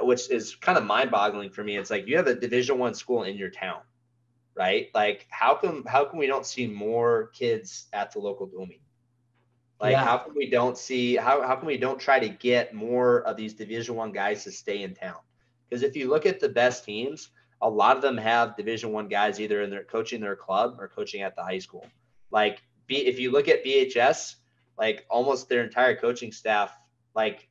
which is kind of mind boggling for me. It's like you have a Division I school in your town, right? Like how come we don't see more kids at the local Doomy? Like, how come we don't see, how come we don't try to get more of these Division I guys to stay in town? Because if you look at the best teams, a lot of them have Division I guys either in their coaching their club or coaching at the high school. Like, if you look at BHS, like almost their entire coaching staff, like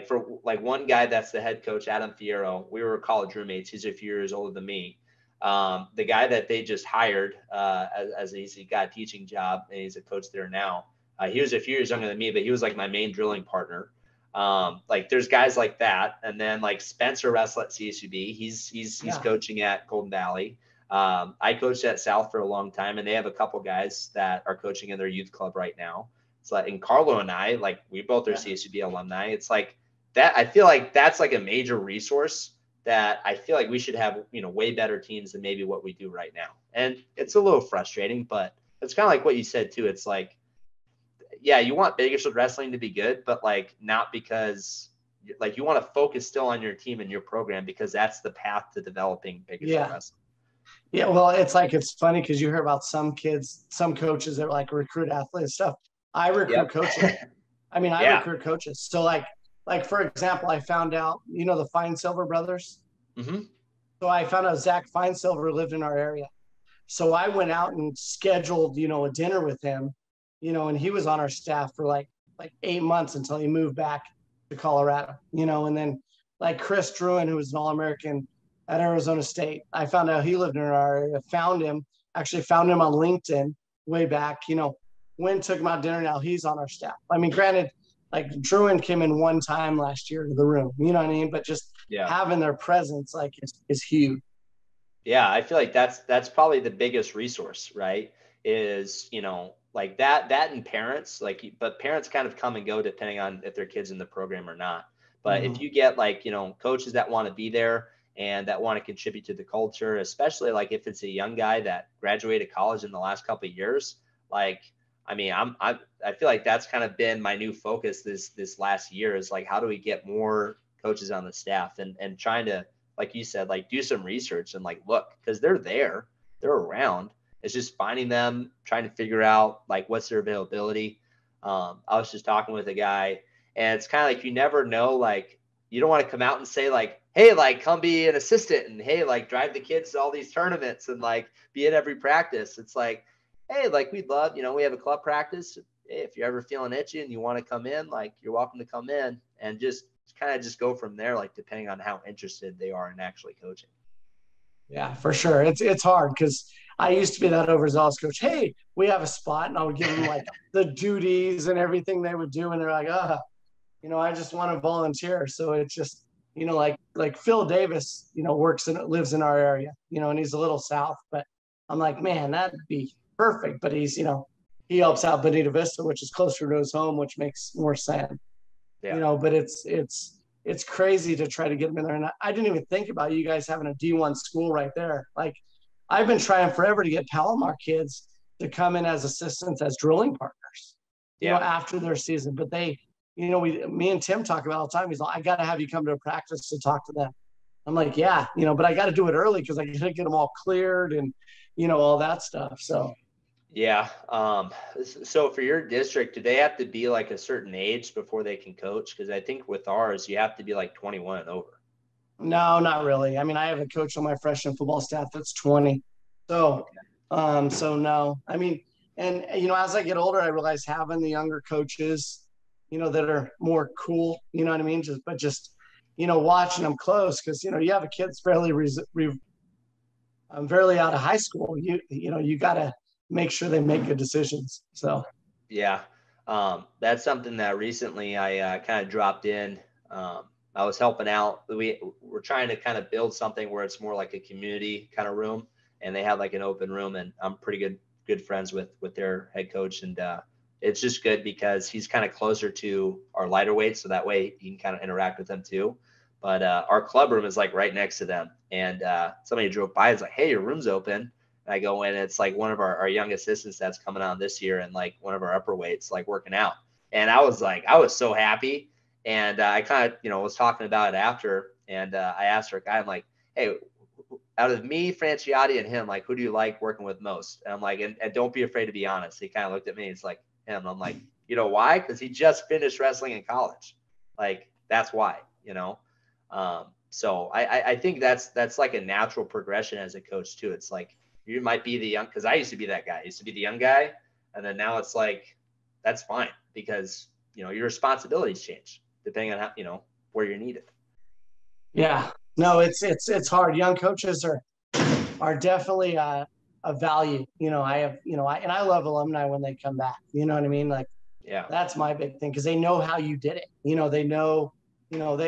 for like one guy that's the head coach, Adam Fierro, we were college roommates. He's a few years older than me. The guy that they just hired as he got a teaching job, and he's a coach there now. He was a few years younger than me, but he was like my main drilling partner. Like there's guys like that. And then like Spencer wrestled at CSUB. He's coaching at Golden Valley. I coached at South for a long time, and they have a couple guys that are coaching in their youth club right now. It's like, and Carlo and I, like we both are CSUB alumni. It's like that. I feel like that's like a major resource that I feel like we should have, way better teams than maybe what we do right now. And it's a little frustrating, but it's kind of like what you said too. It's like, yeah, you want Bakersfield wrestling to be good, but like not because like you want to focus still on your team and your program, because that's the path to developing Bakersfield wrestling. Yeah, well, it's funny because you hear about some kids, some coaches that like recruit athletes and stuff. I recruit coaches. I mean, I recruit coaches. So like for example, I found out, the Fine Silver brothers. Mm-hmm. So I found out Zach Fine Silver lived in our area. So I went out and scheduled, a dinner with him. And he was on our staff for like 8 months until he moved back to Colorado, and then like Chris Druin, who was an All-American at Arizona State. I found out he lived in our area, found him on LinkedIn way back, took him out to dinner. Now he's on our staff. I mean, granted, like Druin came in one time last year to the room, you know what I mean? But just having their presence like is huge. Yeah. I feel like that's probably the biggest resource, right? Is, like that and parents, but parents kind of come and go depending on if their kids in the program or not. But if you get like, coaches that want to be there and that want to contribute to the culture, especially like if it's a young guy that graduated college in the last couple of years, like, I mean, I feel like that's kind of been my new focus this last year is like, how do we get more coaches on the staff and trying to, like you said, like do some research and like, look, because they're around. It's just finding them, trying to figure out like what's their availability. I was just talking with a guy, and it's kind of like you never know, like you don't want to come out and say like, hey, like come be an assistant and hey, like drive the kids to all these tournaments and like be at every practice. It's like, hey, like we'd love, we have a club practice. Hey, if you're ever feeling itchy and you want to come in, like you're welcome to come in, and just kind of just go from there, like depending on how interested they are in actually coaching. Yeah, for sure. It's hard because I used to be that overzealous coach. Hey, we have a spot, and I would give them like the duties and everything they would do, and they're like, I just want to volunteer. So it's just, like Phil Davis, lives in our area, and he's a little south, but I'm like, man, that'd be perfect. But he's, he helps out Bonita Vista, which is closer to his home, which makes more sense. Yeah. But it's crazy to try to get them in there. And I didn't even think about you guys having a D1 school right there. Like I've been trying forever to get Palomar kids to come in as assistants, as drilling partners. after their season. But they, me and Tim talk about all the time. He's like, I got to have you come to a practice to talk to them. I'm like, yeah, but I got to do it early because I got to get them all cleared and, all that stuff. So. Yeah. So for your district, do they have to be like a certain age before they can coach? Because I think with ours, you have to be like 21 and over. No, not really. I mean, I have a coach on my freshman football staff that's 20. So, so no. I mean, and as I get older, I realize having the younger coaches, that are more cool. You know what I mean? Just watching them close because you have a kid that's barely out of high school. You got to make sure they make good decisions. So. Yeah. That's something that recently I kind of dropped in. I was helping out. We're trying to kind of build something where it's more like a community kind of room, and they have like an open room, and I'm pretty good friends with their head coach, and it's just good because he's kind of closer to our lighter weights, so that way he can kind of interact with them too. But our club room is like right next to them, and somebody drove by. It's like, hey, your room's open. And I go in, it's like one of our young assistants that's coming on this year, and like one of our upper weights, like working out. And I was so happy. And I kind of, was talking about it after, and I asked our guy, I'm like, hey, out of me, Franciotti, and him, like, who do you like working with most? And I'm like, and don't be afraid to be honest. He kind of looked at me. He's like, him. I'm like, you know why? Because he just finished wrestling in college. Like, that's why, So I think that's like a natural progression as a coach too. It's like you might be the young, because I used to be that guy. I used to be the young guy, and then now it's like that's fine because your responsibilities change depending on how, where you're needed. Yeah, no, it's hard. Young coaches are definitely a value. I have, and I love alumni when they come back. You know what I mean? Like, yeah, that's my big thing because they know how you did it. They know,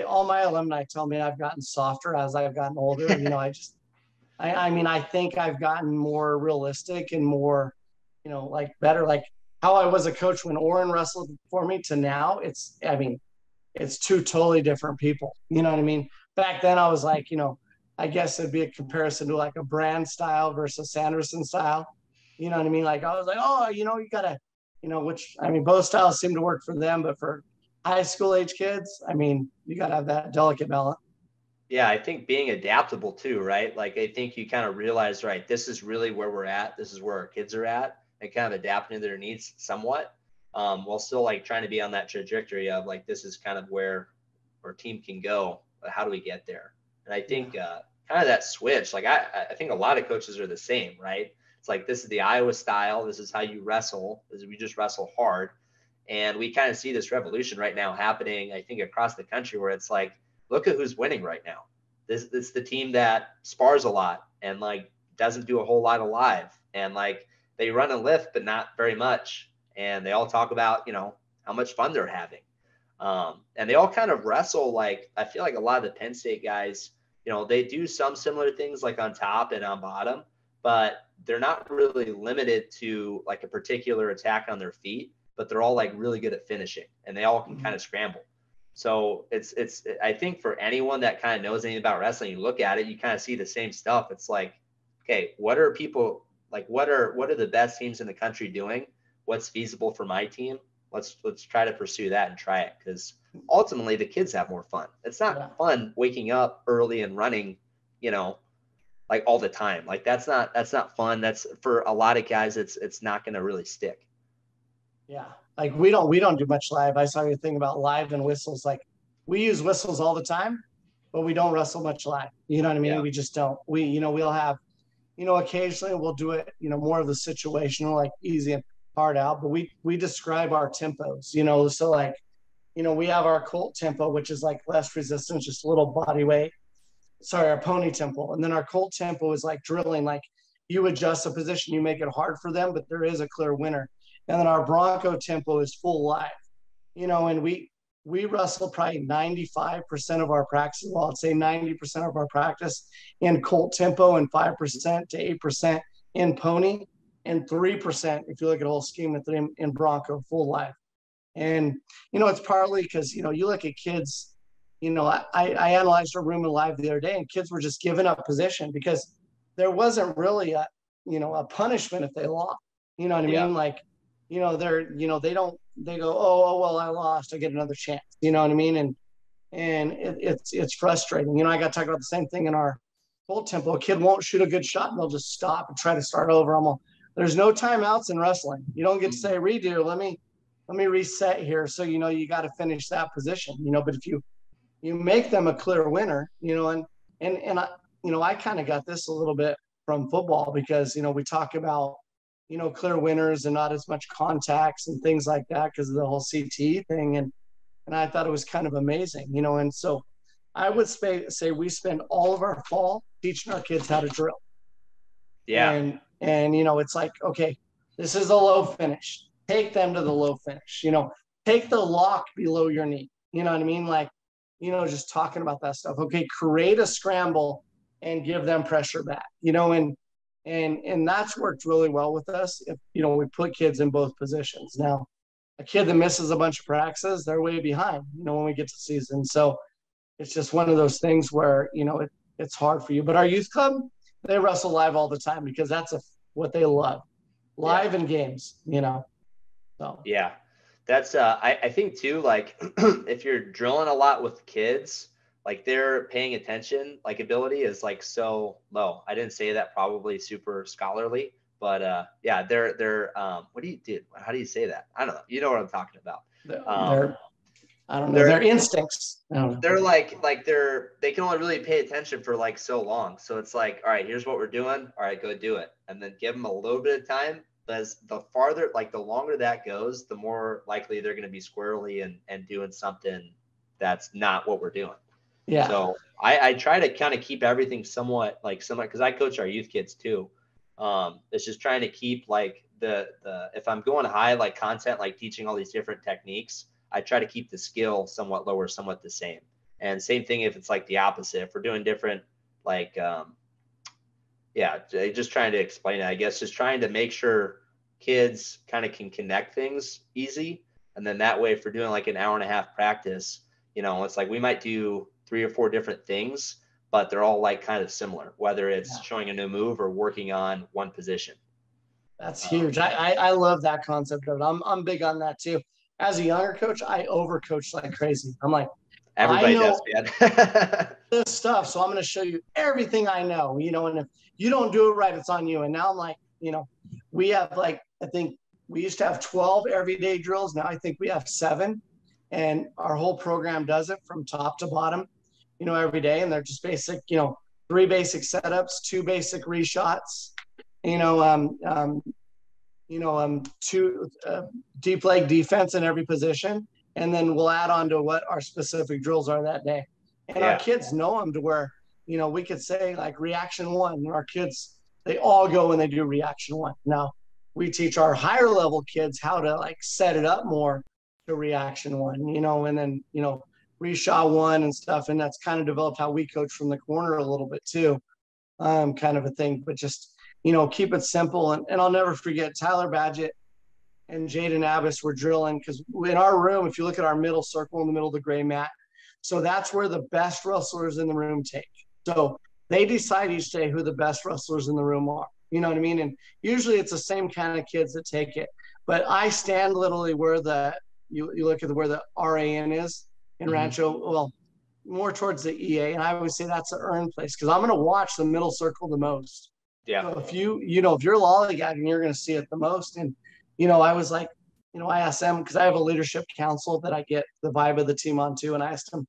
all my alumni tell me I've gotten softer as I've gotten older. I mean, I think I've gotten more realistic and more, like better, like how I was a coach when Oren wrestled for me to now. It's two totally different people. You know what I mean? Back then I was like, I guess it'd be a comparison to like a Brand style versus Sanderson style. You know what I mean? Like I was like, oh, you gotta, which I mean, both styles seem to work for them, but for high school age kids, I mean, you gotta have that delicate balance. Yeah, I think being adaptable too, right? Like I think you kind of realize, right, this is really where we're at. This is where our kids are at, and kind of adapting to their needs somewhat, while still like trying to be on that trajectory of like this is kind of where our team can go, but how do we get there? And I think kind of that switch, like I think a lot of coaches are the same, right? It's like this is the Iowa style. This is how you wrestle. We just wrestle hard, and we kind of see this revolution right now happening. I think across the country where it's like, look at who's winning right now. This is the team that spars a lot and like doesn't do a whole lot of live, and like they run and lift, but not very much. And they all talk about, how much fun they're having. And they all kind of wrestle. Like, I feel like a lot of the Penn State guys, they do some similar things like on top and on bottom, but they're not really limited to like a particular attack on their feet, but they're all like really good at finishing, and they all can kind of scramble. So it's I think for anyone that kind of knows anything about wrestling, you look at it, you kind of see the same stuff. It's like, okay, what are people like? What are the best teams in the country doing? What's feasible for my team? Let's try to pursue that and try it, because ultimately the kids have more fun. It's not fun waking up early and running, like all the time. Like that's not fun. That's for a lot of guys. It's not going to really stick. Yeah. Like we don't do much live. I saw your thing about live and whistles. Like we use whistles all the time, but we don't wrestle much live. You know what I mean? Yeah. We just don't. We'll have, occasionally we'll do it, more of the situational, like easy and hard out, but we describe our tempos, so like, we have our Colt tempo, which is like less resistance, just a little body weight. Sorry, our pony tempo. And then our Colt tempo is like drilling, like you adjust the position, you make it hard for them, but there is a clear winner. And then our Bronco tempo is full live, and we wrestle probably 95% of our practice. Well, I'd say 90% of our practice in Colt tempo and 5% to 8% in pony and 3%, if you look at the whole scheme of things, in Bronco full live. And, it's partly because, you look at kids, I analyzed a room in live the other day, and kids were just giving up position because there wasn't really a punishment if they lost. You know what I mean? Like, they go, oh, well, I lost, I get another chance. You know what I mean? And it's frustrating. I got to talk about the same thing in our full tempo. A kid won't shoot a good shot and they'll just stop and try to start over. There's no timeouts in wrestling. You don't get to say redo. Let me reset here. So you got to finish that position. But if you make them a clear winner, and I kind of got this a little bit from football because we talk about clear winners and not as much contacts and things like that because of the whole CTE thing. And I thought it was kind of amazing, and so I would say we spend all of our fall teaching our kids how to drill. Yeah. And it's like, okay, this is a low finish. Take them to the low finish. Take the lock below your knee. You know what I mean? Like, just talking about that stuff. Okay, create a scramble and give them pressure back. And that's worked really well with us. If we put kids in both positions. Now, a kid that misses a bunch of practices, they're way behind. When we get to season, so it's just one of those things where it's hard for you. But our youth club, they wrestle live all the time because that's what they love, live in games. So yeah, that's I think too, like if you're drilling a lot with kids, like their paying attention like ability is like so low. I didn't say that probably super scholarly, but yeah, they're what do you do? How do you say that? I don't know. You know what I'm talking about. I don't know, their instincts. I don't know. They're like they can only really pay attention for like so long. So it's like, all right, here's what we're doing. All right, go do it. And then give them a little bit of time. As the farther, like the longer that goes, the more likely they're going to be squirrely and doing something that's not what we're doing. Yeah. So I try to kind of keep everything somewhat because I coach our youth kids too. It's just trying to keep like the if I'm going high like content, like teaching all these different techniques, I try to keep the skill somewhat lower, somewhat the same. And same thing if it's like the opposite. If we're doing different, like yeah, just trying to explain it, I guess, just trying to make sure kids kind of can connect things easy. And then that way, if we're doing like an hour and a half practice, it's like we might do 3 or 4 different things, but they're all like kind of similar, whether it's showing a new move or working on one position. That's huge. I love that concept of it. I'm big on that too. As a younger coach, I overcoach like crazy. I'm like, everybody does, man. This stuff, so I'm going to show you everything I know, and if you don't do it right, it's on you. And now I'm like, we have like, I think we used to have 12 everyday drills. Now I think we have 7, and our whole program does it from top to bottom, every day. And they're just basic, 3 basic setups, 2 basic reshots, 2 deep leg defense in every position. And then we'll add on to what our specific drills are that day. And our kids know them to where, we could say like reaction 1, our kids, they all go and they do reaction 1. Now we teach our higher level kids how to like set it up more to reaction 1, and then, reshot 1 and stuff. And that's kind of developed how we coach from the corner a little bit too, kind of a thing, but just, keep it simple. And I'll never forget Tyler Badgett and Jaden Abbas were drilling because in our room, if you look at our middle circle in the middle of the gray mat, so that's where the best wrestlers in the room take. So they decide each day who the best wrestlers in the room are. You know what I mean? And usually it's the same kind of kids that take it. But I stand literally where you look at where the RAN is in Rancho, well, more towards the EA. And I always say that's the earn place because I'm going to watch the middle circle the most. Yeah. So if if you're lollygagging, you're going to see it the most. And, I was like, I asked them because I have a leadership council that I get the vibe of the team on too. And I asked them,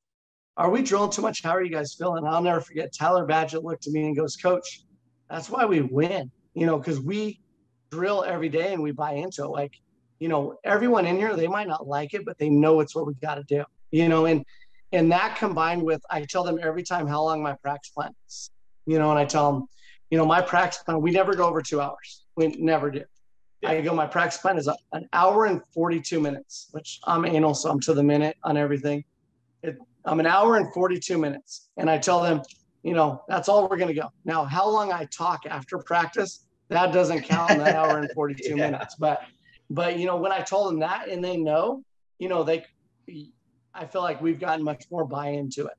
are we drilling too much? How are you guys feeling? I'll never forget. Tyler Badgett looked at me and goes, Coach, that's why we win, because we drill every day and we buy into it. Like, everyone in here, they might not like it, but they know it's what we got to do, and that combined with, I tell them every time how long my practice plan is, and I tell them, my practice plan, we never go over 2 hours. We never do. I go, my practice plan is an hour and 42 minutes, which I'm anal, so I'm to the minute on everything. I'm an hour and 42 minutes. And I tell them, that's all we're going to go. Now, how long I talk after practice, that doesn't count in that hour and 42 minutes. But, when I told them that and they know, I feel like we've gotten much more buy-in to it.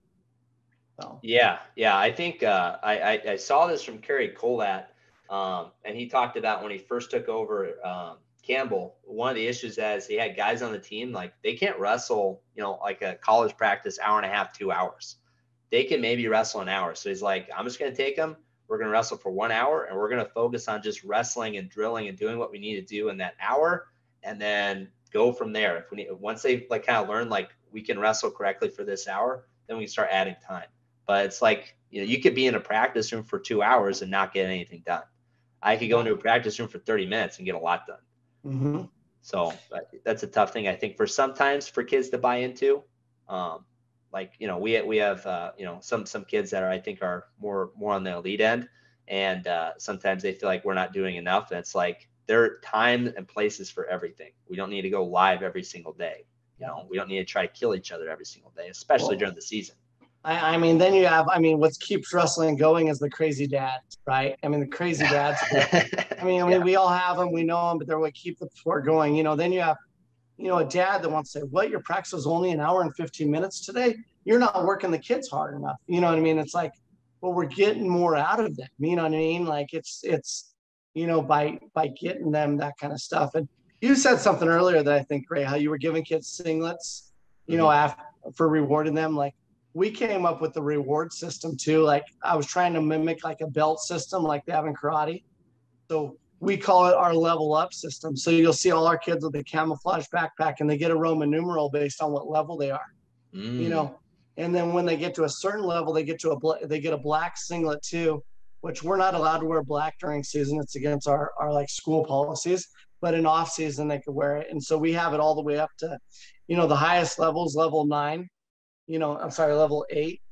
So. Yeah. I think I saw this from Kerry Colat, and he talked about when he first took over Campbell, one of the issues that is he had guys on the team, like they can't wrestle, like a college practice, hour and a half, 2 hours. They can maybe wrestle an hour. So he's like, I'm just going to take them. We're going to wrestle for 1 hour and we're going to focus on just wrestling and drilling and doing what we need to do in that hour. And then go from there. If we need, once they like kind of learn, like we can wrestle correctly for this hour, then we start adding time. But it's like, you could be in a practice room for 2 hours and not get anything done. I could go into a practice room for 30 minutes and get a lot done. Mm-hmm. So that's a tough thing, I think, for sometimes for kids to buy into. Like, we have, some kids that I think are more on the elite end. And sometimes they feel like we're not doing enough. And it's like there are times and places for everything. We don't need to go live every single day. We don't need to try to kill each other every single day, especially during the season. I mean, then you have, what keeps wrestling going is the crazy dads, right? I mean, the crazy dads. We all have them, we know them, but they're what keep the sport going. Then you have, a dad that wants to say, what, your practice was only an hour and 15 minutes today? You're not working the kids hard enough. You know what I mean? It's like, well, we're getting more out of them. You know what I mean? Like it's, by getting them that kind of stuff. And you said something earlier that I think, Ray, how you were giving kids singlets, after, for rewarding them. Like, we came up with the reward system too. Like I was trying to mimic like a belt system like they have in karate. So we call it our level up system. So you'll see all our kids with a camouflage backpack and they get a Roman numeral based on what level they are, and then when they get to a certain level, they get a black singlet too, which we're not allowed to wear black during season. It's against our like school policies, but in off season they could wear it. And so we have it all the way up to, the highest levels, level 9. Level 8.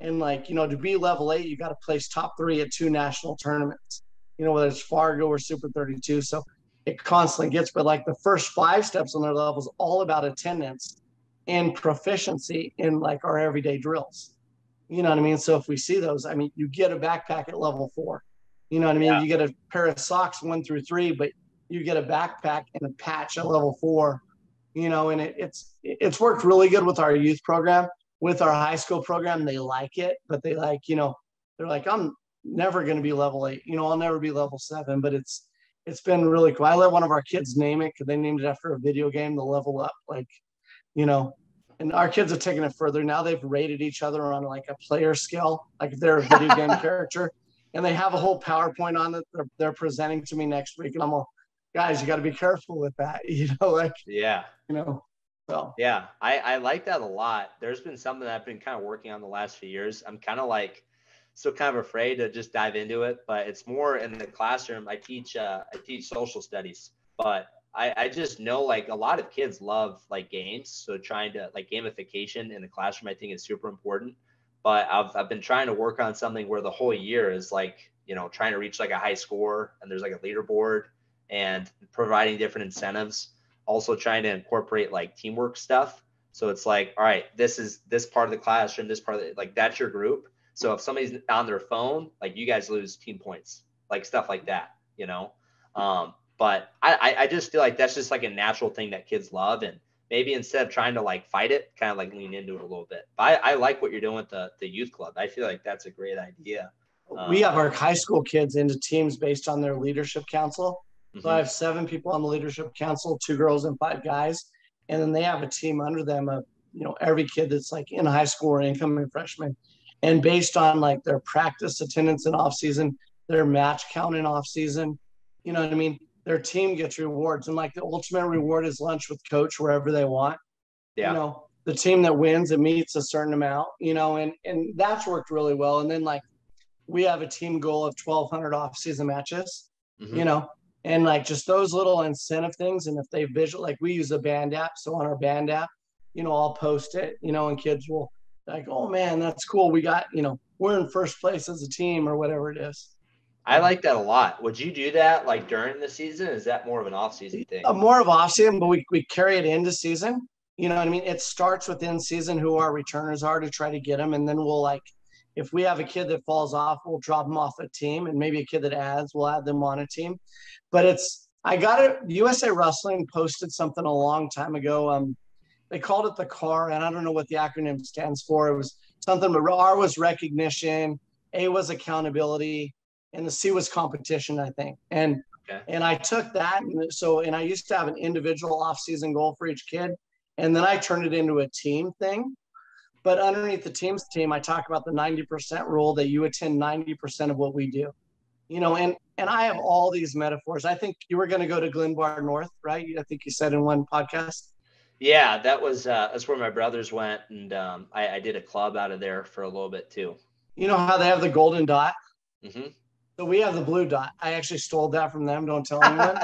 And to be level 8, you got to place top 3 at 2 national tournaments, whether it's Fargo or Super 32. So it constantly gets, but like the first 5 steps on their level is all about attendance and proficiency in like our everyday drills. You know what I mean? So if we see those, you get a backpack at level 4. You know what I mean? Yeah. You get a pair of socks 1 through 3, but you get a backpack and a patch at level 4. And it's worked really good with our youth program. With our high school program, they like it, but they like, they're like, I'm never going to be level 8. I'll never be level 7, but it's been really cool. I let one of our kids name it because they named it after a video game, the Level Up, and our kids have taken it further. Now they've rated each other on like a player scale, like if they're a video game character, and they have a whole PowerPoint on it. They're presenting to me next week. And I'm all, guys, you got to be careful with that. Yeah. So. Yeah, I like that a lot. There's been something that I've been kind of working on the last few years. I'm kind of like still kind of afraid to just dive into it, but it's more in the classroom. I teach social studies, but I just know like a lot of kids love like games. So trying to like gamification in the classroom, I think is super important. But I've been trying to work on something where the whole year is like, trying to reach like a high score and there's like a leaderboard and providing different incentives. Also trying to incorporate like teamwork stuff. So it's like, all right, this is this part of the classroom, this part of the, like, that's your group. So if somebody's on their phone, like you guys lose team points, like stuff like that, but I just feel like that's just like a natural thing that kids love. And maybe instead of trying to like fight it, kind of like lean into it a little bit. But I like what you're doing with the youth club. I feel like that's a great idea. We have our high school kids into teams based on their leadership council. So I have 7 people on the leadership council, 2 girls and 5 guys. And then they have a team under them of, every kid that's like in high school or incoming freshman. And based on like their practice attendance in off season, their match count in off season, you know what I mean? Their team gets rewards. And like the ultimate reward is lunch with coach wherever they want. Yeah. The team that wins, it meets a certain amount, and that's worked really well. And then like we have a team goal of 1,200 off season matches, and like just those little incentive things. And if they visual, like we use a band app. So on our band app, I'll post it, and kids will like, oh man, that's cool. We got, we're in first place as a team or whatever it is. I like that a lot. Would you do that like during the season? Is that more of an off season thing? More of off season, but we carry it into season. You know what I mean? It starts within season who our returners are to try to get them. And then we'll like, if we have a kid that falls off, we'll drop them off a team, and maybe a kid that adds, we'll add them on a team. But I got it. USA Wrestling posted something a long time ago. They called it the CAR, and I don't know what the acronym stands for. It was something, but R was recognition, A was accountability, and the C was competition, I think. And Okay. And I took that. And I used to have an individual off-season goal for each kid. And then I turned it into a team thing. But underneath the team's team, I talk about the 90% rule, that you attend 90% of what we do. And I have all these metaphors. I think you were going to go to Glenbar North, right? I think you said in one podcast. Yeah, that's where my brothers went, and I did a club out of there for a little bit too. You know how they have the golden dot? Mm-hmm. So we have the blue dot. I actually stole that from them. Don't tell anyone.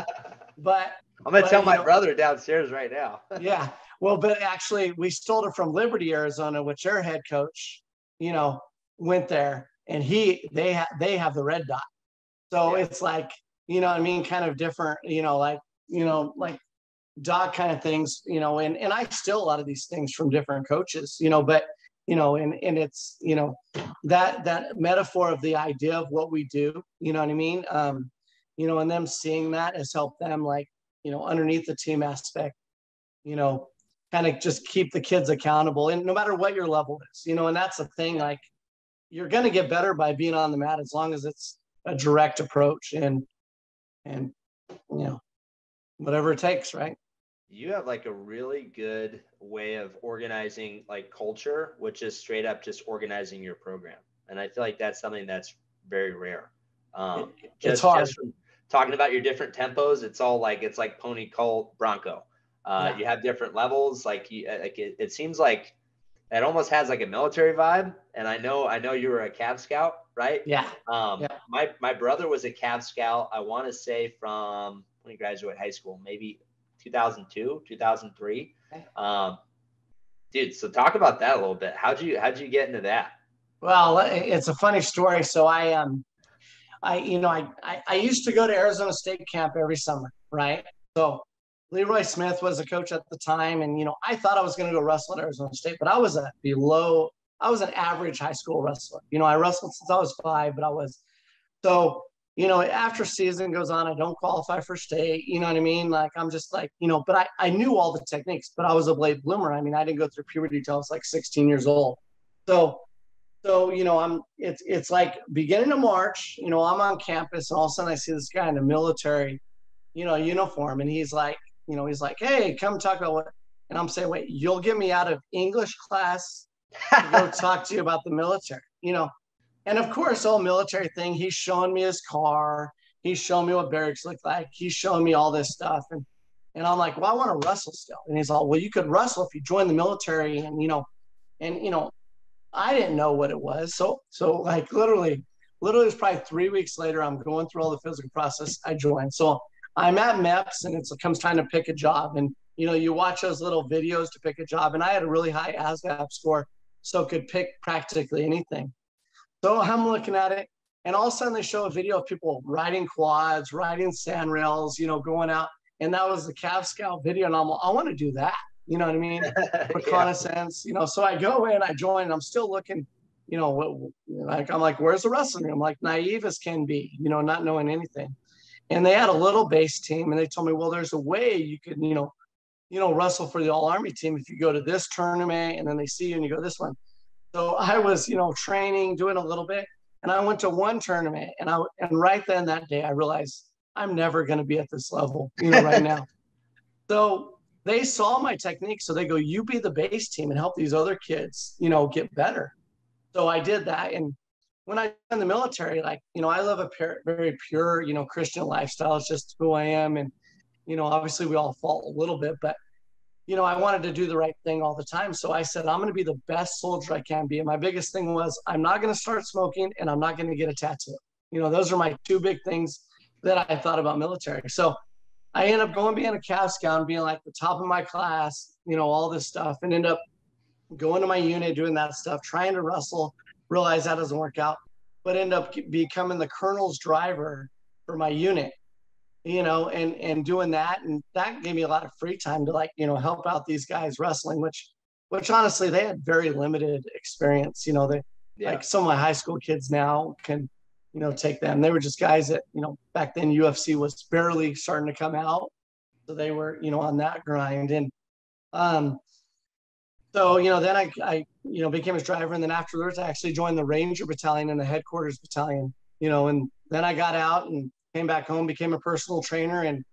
But I'm going to tell my brother downstairs right now. Yeah. Well, but actually we stole it from Liberty, Arizona, which their head coach, went there, and they have the red dot. So it's like, what I mean, kind of different, like dot kind of things, and I steal a lot of these things from different coaches, but and it's, that metaphor of the idea of what we do, you know what I mean? And them seeing that has helped them, like, underneath the team aspect, kind of just keep the kids accountable, and no matter what your level is, and that's the thing, like, you're going to get better by being on the mat, as long as it's a direct approach and whatever it takes, right? You have like a really good way of organizing like culture, which is straight up just organizing your program. And I feel like that's something that's very rare. It's hard. Just from talking about your different tempos, it's like pony, colt, bronco. You have different levels. It seems like it almost has like a military vibe. And I know you were a Cav Scout, right? Yeah. My brother was a Cav Scout. I want to say from when he graduated high school, maybe 2002, 2003. Dude, so talk about that a little bit. How'd you get into that? Well, it's a funny story. So I used to go to Arizona State camp every summer, right? So Leroy Smith was a coach at the time, and I thought I was going to go wrestle at Arizona State, but I was an average high school wrestler. I wrestled since I was 5, but I was so. After season goes on, I don't qualify for state, you know what I mean? Like, I'm just like, but I knew all the techniques, but I was a late bloomer. I mean, I didn't go through puberty till I was like 16 years old. So, it's like beginning of March, I'm on campus, and all of a sudden I see this guy in a military, uniform. And he's like, hey, come talk about what, and I'm saying, wait, you'll get me out of English class to go talk to you about the military, And of course, all military thing, he's showing me his car. He's showing me what barracks look like. He's showing me all this stuff. And I'm like, well, I want to wrestle still. And he's all, well, you could wrestle if you join the military. And I didn't know what it was. So like literally it was probably 3 weeks later, I'm going through all the physical process. I joined. So I'm at MEPS, and it comes time to pick a job. And, you watch those little videos to pick a job. And I had a really high ASVAB score, so could pick practically anything. So I'm looking at it, and all of a sudden they show a video of people riding quads, riding sand rails, going out. And that was the Cav Scout video. And I want to do that. You know what I mean? Reconnaissance, So I go in, I join, and I'm still looking, I'm like, where's the wrestling? I'm like naive as can be, not knowing anything. And they had a little base team, and they told me, well, there's a way you could, wrestle for the all Army team if you go to this tournament, and then they see you and you go this one. So I was, training, doing a little bit, and I went to one tournament, and right then that day I realized I'm never going to be at this level, right now. So they saw my technique, so they go, you be the base team and help these other kids, get better. So I did that, and when I in the military, like, I live a very pure, Christian lifestyle. It's just who I am, and obviously we all fall a little bit, but I wanted to do the right thing all the time. So I said, I'm going to be the best soldier I can be. And my biggest thing was, I'm not going to start smoking, and I'm not going to get a tattoo. Those are my 2 big things that I thought about military. So I ended up going being a Cav Scout and being like the top of my class, all this stuff, and end up going to my unit, doing that stuff, trying to wrestle, realize that doesn't work out, but end up becoming the colonel's driver for my unit. And doing that. And that gave me a lot of free time to, like, help out these guys wrestling, which honestly, they had very limited experience. Like some of my high school kids now can, take them. They were just guys that, back then UFC was barely starting to come out. So they were, on that grind. And so, then I became his driver. And then afterwards, I actually joined the Ranger Battalion and the headquarters battalion, and then I got out and came back home, became a personal trainer. And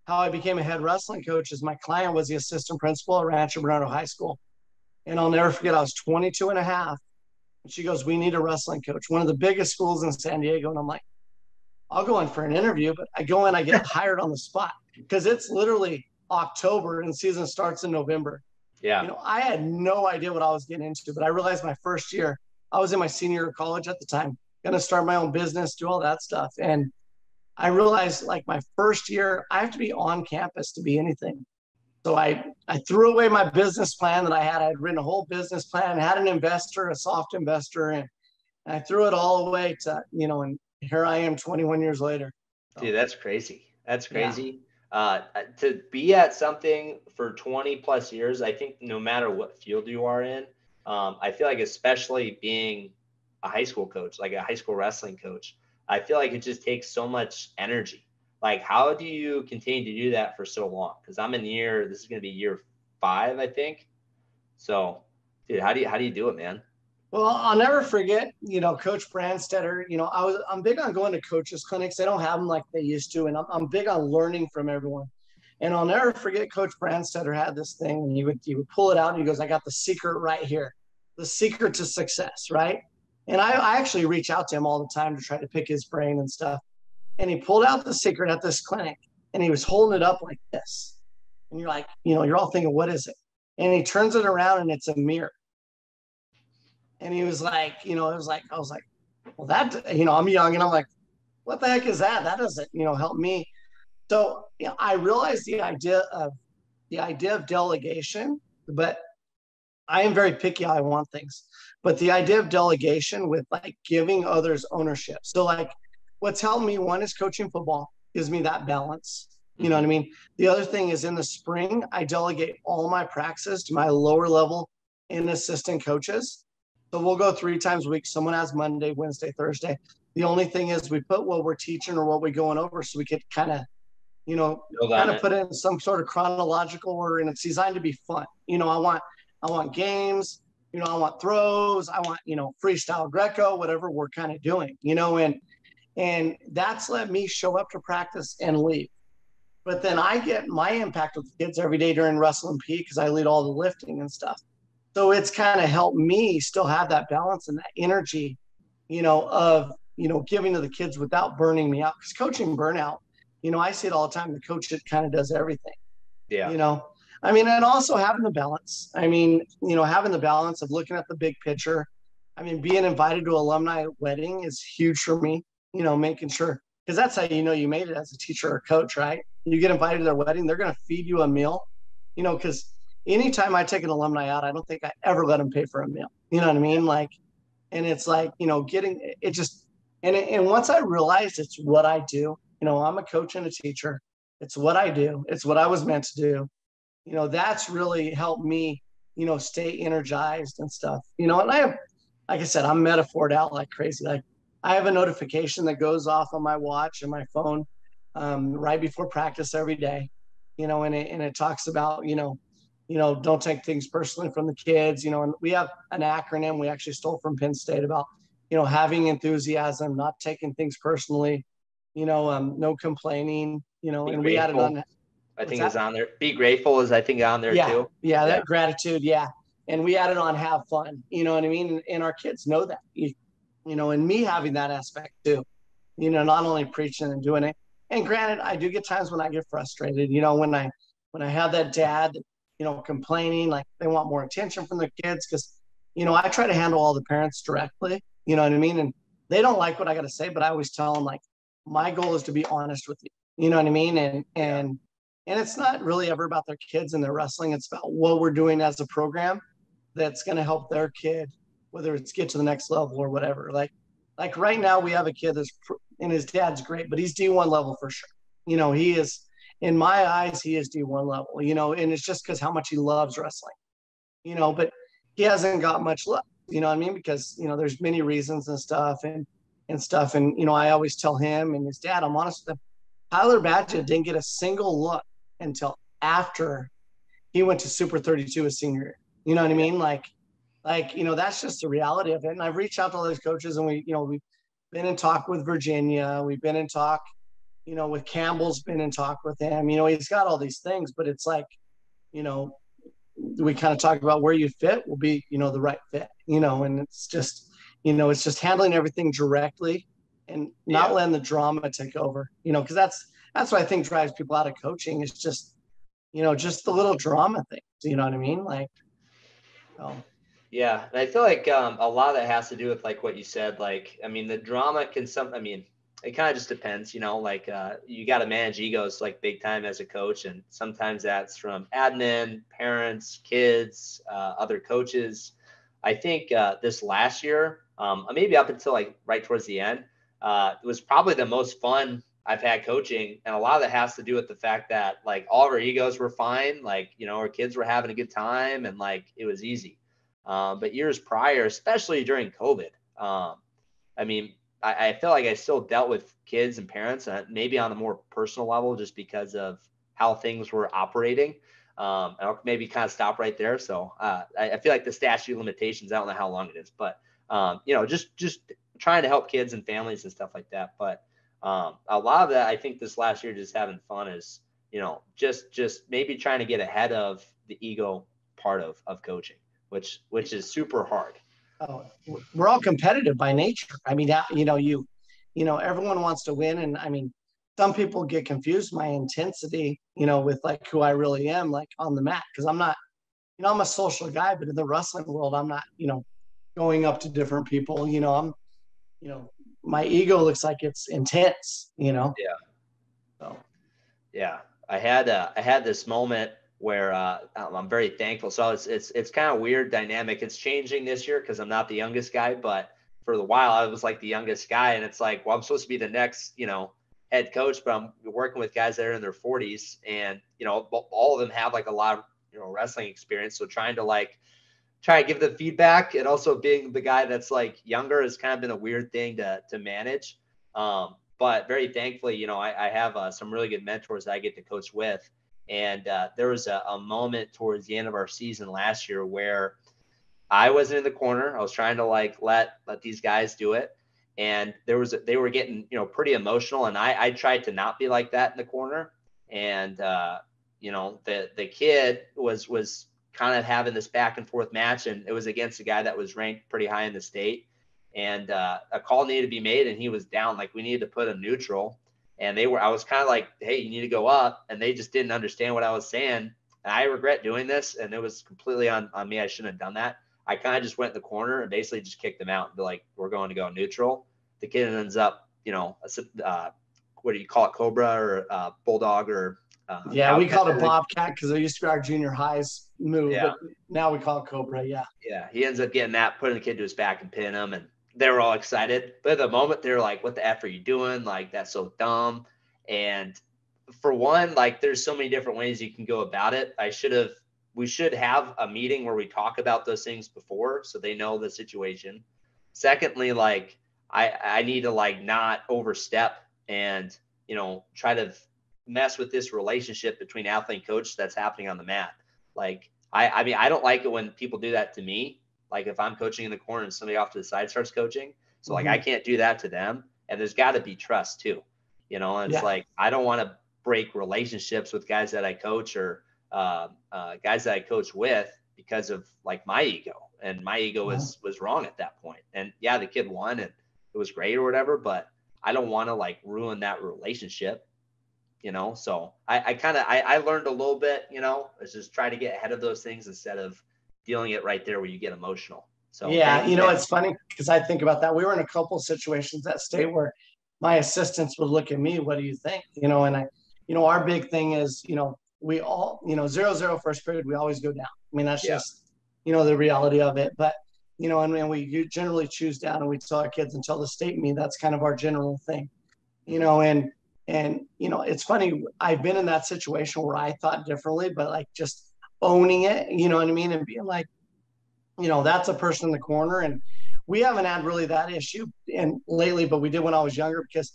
how I became a head wrestling coach is my client was the assistant principal at Rancho Bernardo High School. And I'll never forget, I was 22 and a half. And she goes, we need a wrestling coach, one of the biggest schools in San Diego. And I'm like, I'll go in for an interview, but I go in, I get hired on the spot because it's literally October and season starts in November. Yeah. You know, I had no idea what I was getting into, but I realized my first year, I was in my senior year of college at the time, going to start my own business, do all that stuff. And I realized like my first year, I have to be on campus to be anything. So I threw away my business plan that I had. I had written a whole business plan, had an investor, a soft investor, and I threw it all away to, you know, and here I am 21 years later. Dude, that's crazy. That's crazy. Yeah. To be at something for 20 plus years, I think no matter what field you are in, I feel like especially being a high school coach, like a high school wrestling coach, I feel like it just takes so much energy. Like, how do you continue to do that for so long? Because this is going to be year 5, I think. So, dude, how do you do it, man? Well, I'll never forget, you know, Coach Brandstetter. You know, I'm big on going to coaches clinics. They don't have them like they used to, and I'm big on learning from everyone. And I'll never forget, Coach Brandstetter had this thing, and he would pull it out, and he goes, "I got the secret right here, the secret to success, right?" And I actually reach out to him all the time to try to pick his brain and stuff. And he pulled out the secret at this clinic, and he was holding it up like this. And you're like, you know, you're all thinking, what is it? And he turns it around, and it's a mirror. And he was like, you know, I was like, well, that, you know, I'm young and I'm like, what the heck is that? That doesn't, you know, help me. So, you know, I realized the idea of delegation, but I am very picky how I want things. But the idea of delegation with like giving others ownership. So like what's helped me, one is coaching football, gives me that balance. You know what I mean? The other thing is in the spring, I delegate all my practices to my lower level and assistant coaches. So we'll go 3 times a week. Someone has Monday, Wednesday, Thursday. The only thing is we put what we're teaching or what we're going over so we could kind of, you know, put it in some sort of chronological order, and it's designed to be fun. You know, I want games, you know, I want throws, I want, you know, freestyle Greco, whatever we're kind of doing, you know, and that's let me show up to practice and leave. But then I get my impact with the kids every day during Wrestle and P because I lead all the lifting and stuff. So it's kind of helped me still have that balance and that energy, you know, of, you know, giving to the kids without burning me out. Because coaching burnout, you know, I see it all the time. The coach that kind of does everything. Yeah. You know, I mean, and also having the balance. I mean, you know, having the balance of looking at the big picture. I mean, being invited to alumni wedding is huge for me, you know, making sure, because that's how you know you made it as a teacher or coach, right? You get invited to their wedding, they're going to feed you a meal, you know, because anytime I take an alumni out, I don't think I ever let them pay for a meal. You know what I mean? Like, and it's like, you know, getting it just, and once I realized it's what I do, you know, I'm a coach and a teacher. It's what I do. It's what I was meant to do. You know, that's really helped me, you know, stay energized and stuff, you know, and I have, like I said, I'm metaphored out like crazy. Like I have a notification that goes off on my watch and my phone right before practice every day, you know, and it talks about, you know, don't take things personally from the kids, you know, and we have an acronym we actually stole from Penn State about, you know, having enthusiasm, not taking things personally, you know, no complaining, you know, and we added on. I think it's on there. Be grateful is, I think, on there too. Yeah, that gratitude. Yeah. And we added on have fun, you know what I mean? And our kids know that, you know, and me having that aspect too, you know, not only preaching and doing it. And granted, I do get times when I get frustrated, you know, when I have that dad, you know, complaining, like they want more attention from their kids. Cause, you know, I try to handle all the parents directly, you know what I mean? And they don't like what I got to say, but I always tell them like, my goal is to be honest with you, you know what I mean? And it's not really ever about their kids and their wrestling. It's about what we're doing as a program that's going to help their kid, whether it's get to the next level or whatever. Like right now we have a kid that's, and his dad's great, but he's D1 level for sure. You know, he is, in my eyes, he is D1 level, you know, and it's just because how much he loves wrestling, you know, but he hasn't got much love, you know what I mean? Because, you know, there's many reasons and stuff. And, you know, I always tell him and his dad, I'm honest with him, Tyler Badgett didn't get a single look until after he went to Super 32 his senior year. You know what I mean? Like, you know, that's just the reality of it. And I've reached out to all those coaches and we've been in talk with Virginia. We've been in talk, with Campbell's been in talk with him, he's got all these things, but it's like, you know, we kind of talk about where you fit will be, the right fit, and it's just handling everything directly and not letting the drama take over, because that's what I think drives people out of coaching. It's just, just the little drama things, you know what I mean? Like, Yeah. And I feel like a lot of that has to do with like what you said. Like, I mean, the drama can it kind of just depends, like you got to manage egos like big time as a coach. And sometimes that's from admin, parents, kids, other coaches. I think this last year, maybe up until like right towards the end, it was probably the most fun I've had coaching. And a lot of that has to do with the fact that like all of our egos were fine. Like, our kids were having a good time and like it was easy. But years prior, especially during COVID, I feel like I still dealt with kids and parents, maybe on a more personal level, just because of how things were operating. I'll maybe kind of stop right there. So I feel like the statute of limitations, I don't know how long it is, but just trying to help kids and families and stuff like that. But a lot of that, I think this last year, just having fun is, just maybe trying to get ahead of the ego part of coaching, which is super hard. Oh, we're all competitive by nature. I mean, everyone wants to win. And I mean, some people get confused my intensity, with like who I really am, like on the mat. Cause I'm not, I'm a social guy, but in the wrestling world, I'm not, going up to different people, my ego looks like it's intense, Yeah. So. Yeah. I had this moment where I'm very thankful. So it's kind of weird dynamic. It's changing this year because I'm not the youngest guy, but for a while I was like the youngest guy, and it's like, well, I'm supposed to be the next, head coach, but I'm working with guys that are in their 40s, and all of them have like a lot of wrestling experience. So trying to give the feedback, and also being the guy that's like younger has kind of been a weird thing to manage. But very thankfully, I have some really good mentors that I get to coach with. And there was a moment towards the end of our season last year where I wasn't in the corner. I was trying to like let these guys do it. And they were getting, pretty emotional. And I tried to not be like that in the corner. And, the kid was kind of having this back and forth match. And it was against a guy that was ranked pretty high in the state. And a call needed to be made, and he was down. Like, we needed to put him neutral. And I was kind of like, hey, you need to go up. And they just didn't understand what I was saying. And I regret doing this. And it was completely on me. I shouldn't have done that. I kind of just went in the corner and basically just kicked them out and be like, we're going to go neutral. The kid ends up, what do you call it? Cobra or bulldog or. Yeah, we called it Bobcat because it used to be our junior high's move. Yeah. But now we call it Cobra. Yeah. Yeah. He ends up getting that, putting the kid to his back and pinning him. And they were all excited, but at the moment they're like, what the F are you doing? Like, that's so dumb. And for one, like, there's so many different ways you can go about it. We should have a meeting where we talk about those things before, so they know the situation. Secondly, like, I need to like not overstep and, try to mess with this relationship between athlete and coach that's happening on the mat. Like, I don't like it when people do that to me. Like, if I'm coaching in the corner and somebody off to the side starts coaching. So like, I can't do that to them. And there's got to be trust too, and it's like, I don't want to break relationships with guys that I coach or guys that I coach with because of like my ego, and my ego was wrong at that point. And yeah, the kid won and it was great or whatever, but I don't want to like ruin that relationship, So I learned a little bit, is just try to get ahead of those things instead of dealing it right there where you get emotional. So yeah, it's funny because I think about that. We were in a couple of situations at state where my assistants would look at me, what do you think? And I, our big thing is, we all, 0-0 first period, we always go down. I mean, that's just, the reality of it. But, and we generally choose down, and we tell our kids until the state meet. That's kind of our general thing, and it's funny. I've been in that situation where I thought differently, but like just owning it, you know what I mean? And being like, that's a person in the corner. And we haven't had really that issue lately, but we did when I was younger, because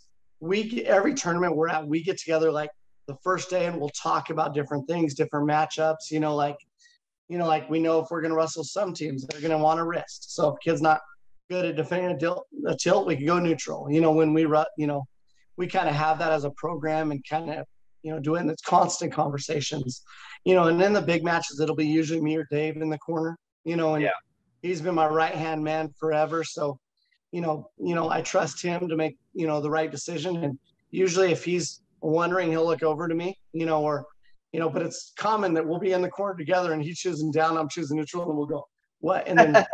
every tournament we're at, we get together like the first day and we'll talk about different things, different matchups, like we know if we're going to wrestle some teams, they're going to want a wrist. So if kid's not good at defending a tilt, we can go neutral. When we we kind of have that as a program and kind of, doing this constant conversations, and in the big matches, it'll be usually me or Dave in the corner, and Yeah. he's been my right hand man forever. So, I trust him to make, the right decision. And usually if he's wondering, he'll look over to me, or, but it's common that we'll be in the corner together and he's choosing down, I'm choosing neutral, and we'll go, what? And then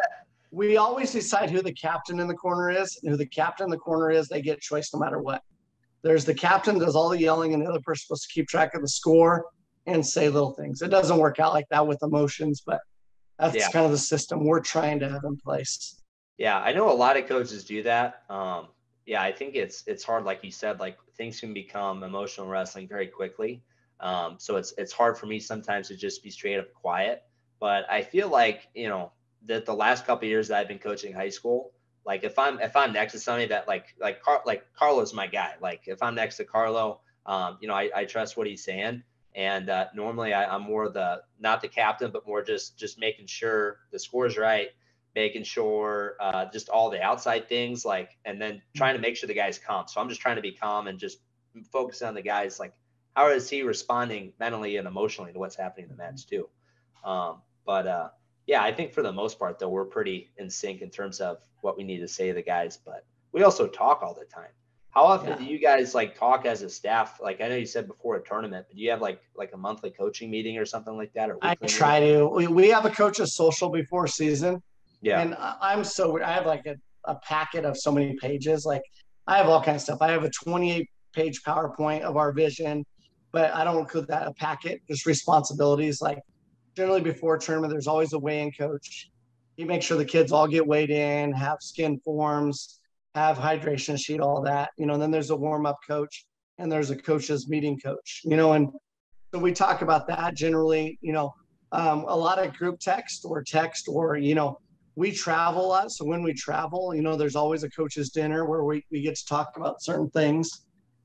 we always decide who the captain in the corner is, and who the captain in the corner is, they get choice no matter what. There's the captain does all the yelling, and the other person's supposed to keep track of the score and say little things. It doesn't work out like that with emotions, but that's Yeah. kind of the system we're trying to have in place. Yeah. I know a lot of coaches do that. Yeah, I think it's hard, like you said, like things can become emotional wrestling very quickly. So it's hard for me sometimes to just be straight up quiet. But I feel like, that the last couple of years that I've been coaching high school, like if I'm next to somebody that like Carlo's my guy. Like if I'm next to Carlo, I trust what he's saying. And normally I'm more not the captain, but more just making sure the score's right, making sure just all the outside things, like, and then trying to make sure the guy's calm. So I'm just trying to be calm and just focus on the guys, like how is he responding mentally and emotionally to what's happening in the match too. But yeah, I think for the most part though, we're pretty in sync in terms of what we need to say to the guys, but we also talk all the time. How often do you guys like talk as a staff? Like I know you said before a tournament, but do you have like a monthly coaching meeting or something like that, or I weekly meeting? try to. We have a coach's social before season, Yeah. and I have like a packet of so many pages. Like I have all kinds of stuff. I have a 28-page PowerPoint of our vision, but I don't include that a packet. Just responsibilities. Like generally before a tournament, there's always a weigh-in coach. He makes sure the kids all get weighed in, have skin forms, have hydration sheet, all that. And then there's a warm-up coach, and there's a coach's meeting coach. And so we talk about that generally, a lot of group text, or, we travel a lot. So when we travel, there's always a coach's dinner where we get to talk about certain things,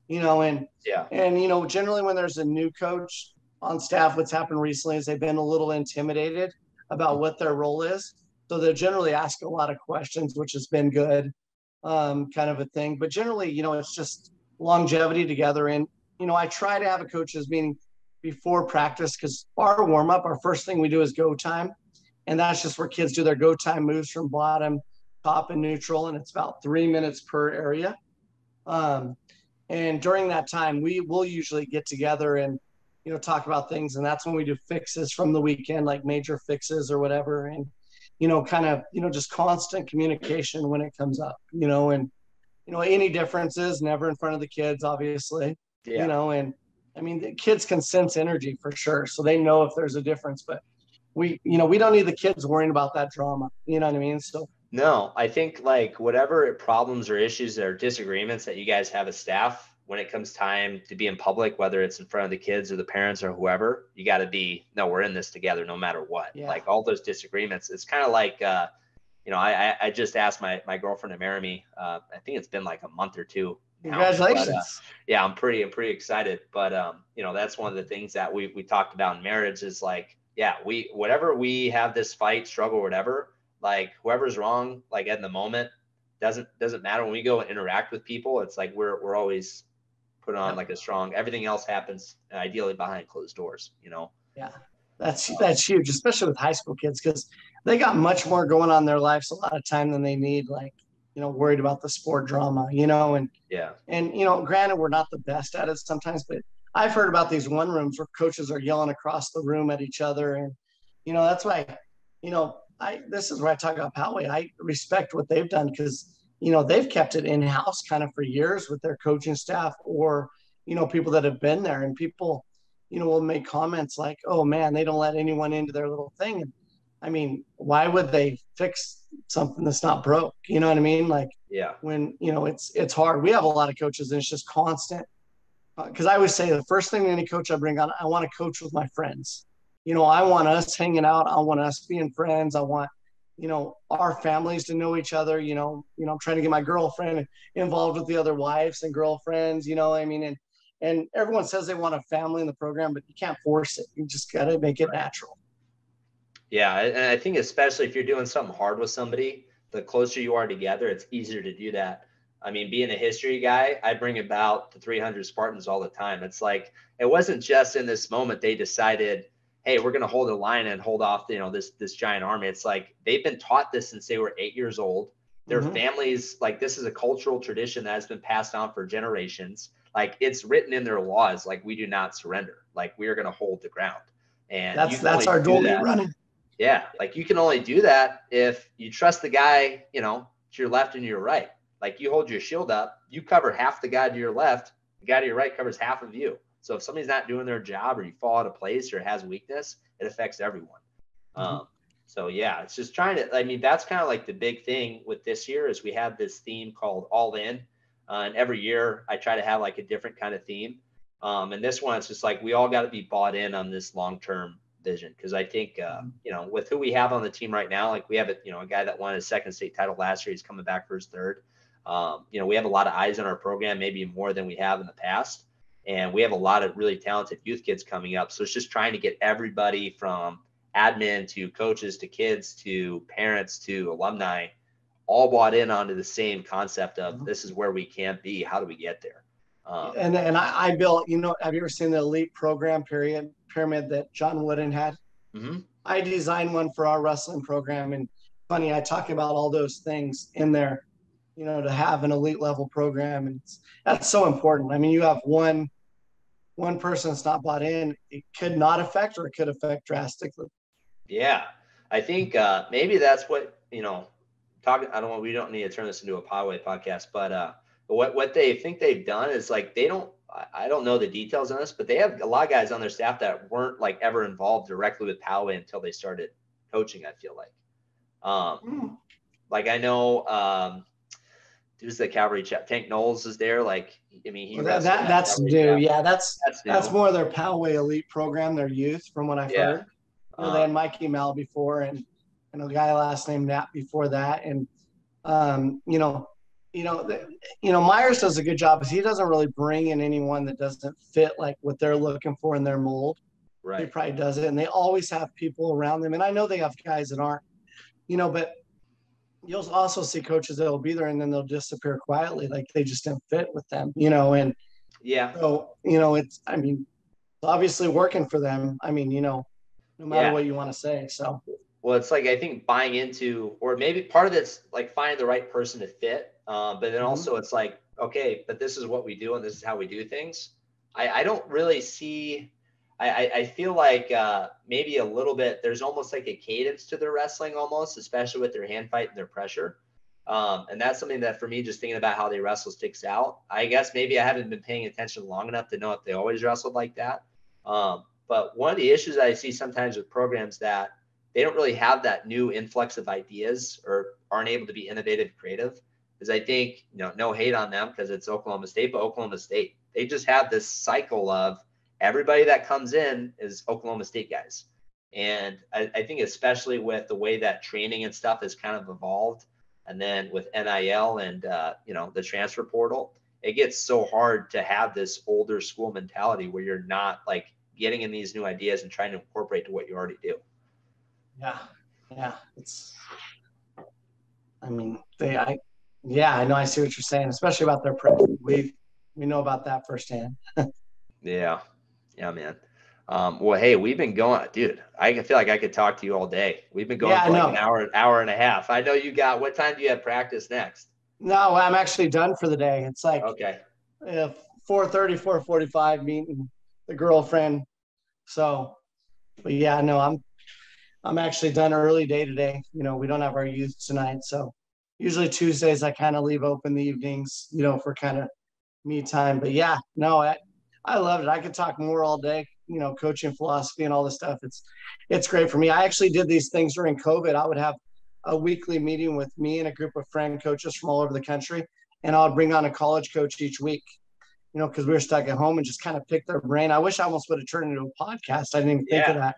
and, Yeah. generally when there's a new coach on staff, what's happened recently is they've been a little intimidated about what their role is. So they're generally asking a lot of questions, which has been good, kind of a thing. But generally, it's just longevity together. And, I try to have a coach's meeting before practice, because our warm up, our first thing we do is go time. And that's just where kids do their go time moves from bottom, top, and neutral. And it's about 3 minutes per area. And during that time, we will usually get together and, talk about things. And that's when we do fixes from the weekend, like major fixes or whatever. And, kind of, just constant communication when it comes up, and, any differences, never in front of the kids, obviously, Yeah. and I mean, the kids can sense energy for sure. So they know if there's a difference, but we don't need the kids worrying about that drama. You know what I mean? So No, I think like whatever problems or issues or disagreements that you guys have as staff, when it comes time to be in public, whether it's in front of the kids or the parents or whoever, you got to be, no, we're in this together no matter what. yeah. Like all those disagreements, it's kind of like, I just asked my girlfriend to marry me. I think it's been like a month or two now. Congratulations. But, yeah, I'm pretty excited. But, that's one of the things that we talked about in marriage is like, yeah, whatever we have this fight, struggle, whatever, like whoever's wrong, like in the moment, doesn't matter. When we go and interact with people, it's like we're always put on like a strong, everything else happens ideally behind closed doors, Yeah, that's huge, especially with high school kids, because they got much more going on in their lives a lot of time than they need, like, worried about the sport drama, and Yeah. And, granted, we're not the best at it sometimes, but I've heard about these one rooms where coaches are yelling across the room at each other. And, that's why, this is where I talk about Poway. I respect what they've done, because, they've kept it in-house kind of for years with their coaching staff, or, people that have been there, and people, will make comments like, oh man, they don't let anyone into their little thing. And I mean, why would they fix something that's not broke? You know what I mean? Like, Yeah. when, it's hard. We have a lot of coaches, and it's just constant. Because I always say the first thing any coach I bring on, I want to coach with my friends. I want us hanging out. I want us being friends. I want, our families to know each other. I'm trying to get my girlfriend involved with the other wives and girlfriends. I mean, and everyone says they want a family in the program, but you can't force it. You just got to make it natural. Yeah, and I think especially if you're doing something hard with somebody, the closer you are together, it's easier to do that. I mean, being a history guy, I bring about the 300 Spartans all the time. It's like, it wasn't just in this moment they decided, hey, we're going to hold a line and hold off, this giant army. It's like they've been taught this since they were 8 years old. Their families, like, this is a cultural tradition that has been passed on for generations. Like, it's written in their laws, like, we do not surrender. Like, we are going to hold the ground. And that's our goalie running. Yeah. Like, you can only do that if you trust the guy, to your left and your right. Like, you hold your shield up, you cover half the guy to your left, the guy to your right covers half of you. So if somebody's not doing their job, or you fall out of place, or has weakness, it affects everyone. So yeah, it's just trying to, I mean, that's kind of like the big thing with this year is we have this theme called All In. And every year I try to have like a different kind of theme. And this one, it's just like, we all got to be bought in on this long-term vision. Cause I think, with who we have on the team right now, like we have a guy that won his second state title last year. He's coming back for his third. We have a lot of eyes on our program, maybe more than we have in the past. And we have a lot of really talented youth kids coming up. So it's just trying to get everybody from admin to coaches to kids to parents to alumni all bought in onto the same concept of this is where we can be. How do we get there? And I built, have you ever seen the elite program pyramid that John Wooden had? Mm-hmm. I designed one for our wrestling program. And funny, I talk about all those things in there, to have an elite level program. And that's so important. I mean, you have one person that's not bought in, it could not affect, or it could affect drastically. Yeah. I think maybe that's what, we don't need to turn this into a Podway podcast, but what they think they've done is like, I don't know the details on this, but they have a lot of guys on their staff that weren't like ever involved directly with Poway until they started coaching, I feel like. Like I know, who's the cavalry chap? Tank Knowles is there. Like, I mean, that's new. Chap. Yeah, that's more of their Poway elite program, their youth, from what I've heard. They had Mikey Mal before, and a guy last name Knapp before that, and Myers does a good job because he doesn't really bring in anyone that doesn't fit like what they're looking for in their mold. Right. He probably does it, and they always have people around them. And I know they have guys that aren't, but you'll also see coaches that will be there and then they'll disappear quietly, like they just didn't fit with them, and so it's obviously working for them. I mean, no matter what you want to say. So well, it's like I think buying into, or maybe part of it's like finding the right person to fit, but then also it's like, okay, but this is what we do and this is how we do things. I don't really see. I feel like maybe a little bit, there's almost like a cadence to their wrestling almost, especially with their hand fight and their pressure. And that's something that for me, just thinking about how they wrestle sticks out. I guess maybe I haven't been paying attention long enough to know if they always wrestled like that. But one of the issues that I see sometimes with programs that they don't really have that new influx of ideas or aren't able to be innovative, creative, is I think, no hate on them because it's Oklahoma State, but Oklahoma State, they just have this cycle of everybody that comes in is Oklahoma State guys. And I think especially with the way that training and stuff has kind of evolved, and then with NIL and, the transfer portal, it gets so hard to have this older school mentality where you're not like getting in these new ideas and trying to incorporate to what you already do. Yeah. I know. I see what you're saying, especially about their prep. We know about that firsthand. Yeah, man. Well, hey, we've been going, dude. I feel like I could talk to you all day. We've been going for like an hour and a half. I know you got. What time do you have practice next? No, I'm actually done for the day. It's like 4:30, 4:45, meeting the girlfriend. So, but yeah, no, I'm actually done early day today. We don't have our youth tonight, so usually Tuesdays I kind of leave open the evenings, for kind of me time. But yeah, no, I loved it. I could talk more all day, coaching philosophy and all this stuff. It's great for me. I actually did these things during COVID. I would have a weekly meeting with me and a group of friend coaches from all over the country, and I would bring on a college coach each week, because we were stuck at home, and just kind of pick their brain. I wish I almost would have turned it into a podcast. I didn't even think of that.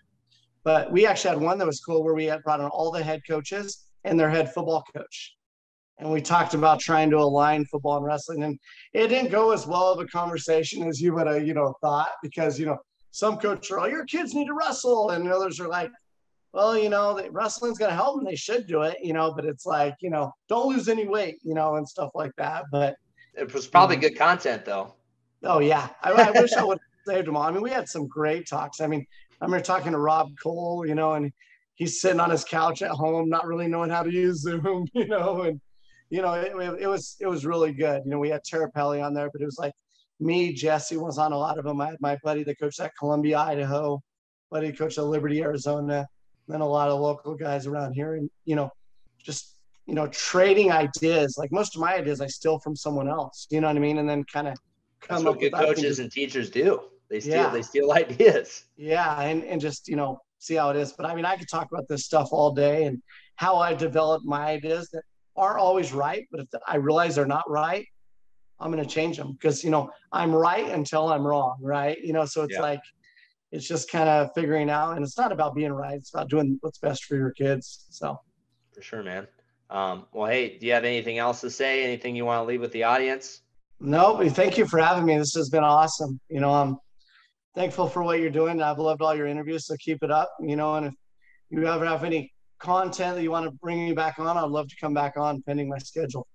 But we actually had one that was cool where we had brought on all the head coaches and their head football coach. And we talked about trying to align football and wrestling. And it didn't go as well of a conversation as you would have, thought, because, some coaches are like, your kids need to wrestle. And others are like, well, wrestling's going to help them. They should do it, but it's like, don't lose any weight, and stuff like that. But it was probably good content though. Oh yeah. I wish I would have saved them all. I mean, we had some great talks. I mean, I remember talking to Rob Cole, and he's sitting on his couch at home, not really knowing how to use Zoom, and it was really good. We had Terriblini on there, but it was like me, Jesse was on a lot of them. I had my buddy that coached at Columbia, Idaho, buddy coached at Liberty, Arizona, and then a lot of local guys around here, and just trading ideas. Like most of my ideas I steal from someone else, you know what I mean, and then kind of come up with. That's what good coaches and teachers do. They steal ideas. Yeah, and just see how it is. But I mean, I could talk about this stuff all day and how I developed my ideas that aren't always right, but if I realize they're not right, I'm going to change them because I'm right until I'm wrong, right? So it's like it's just kind of figuring out, and it's not about being right; it's about doing what's best for your kids. So for sure, man. Well, hey, do you have anything else to say? Anything you want to leave with the audience? No, thank you for having me. This has been awesome. I'm thankful for what you're doing. I've loved all your interviews, so keep it up. And if you ever have any content that you want to bring me back on, I'd love to come back on pending my schedule.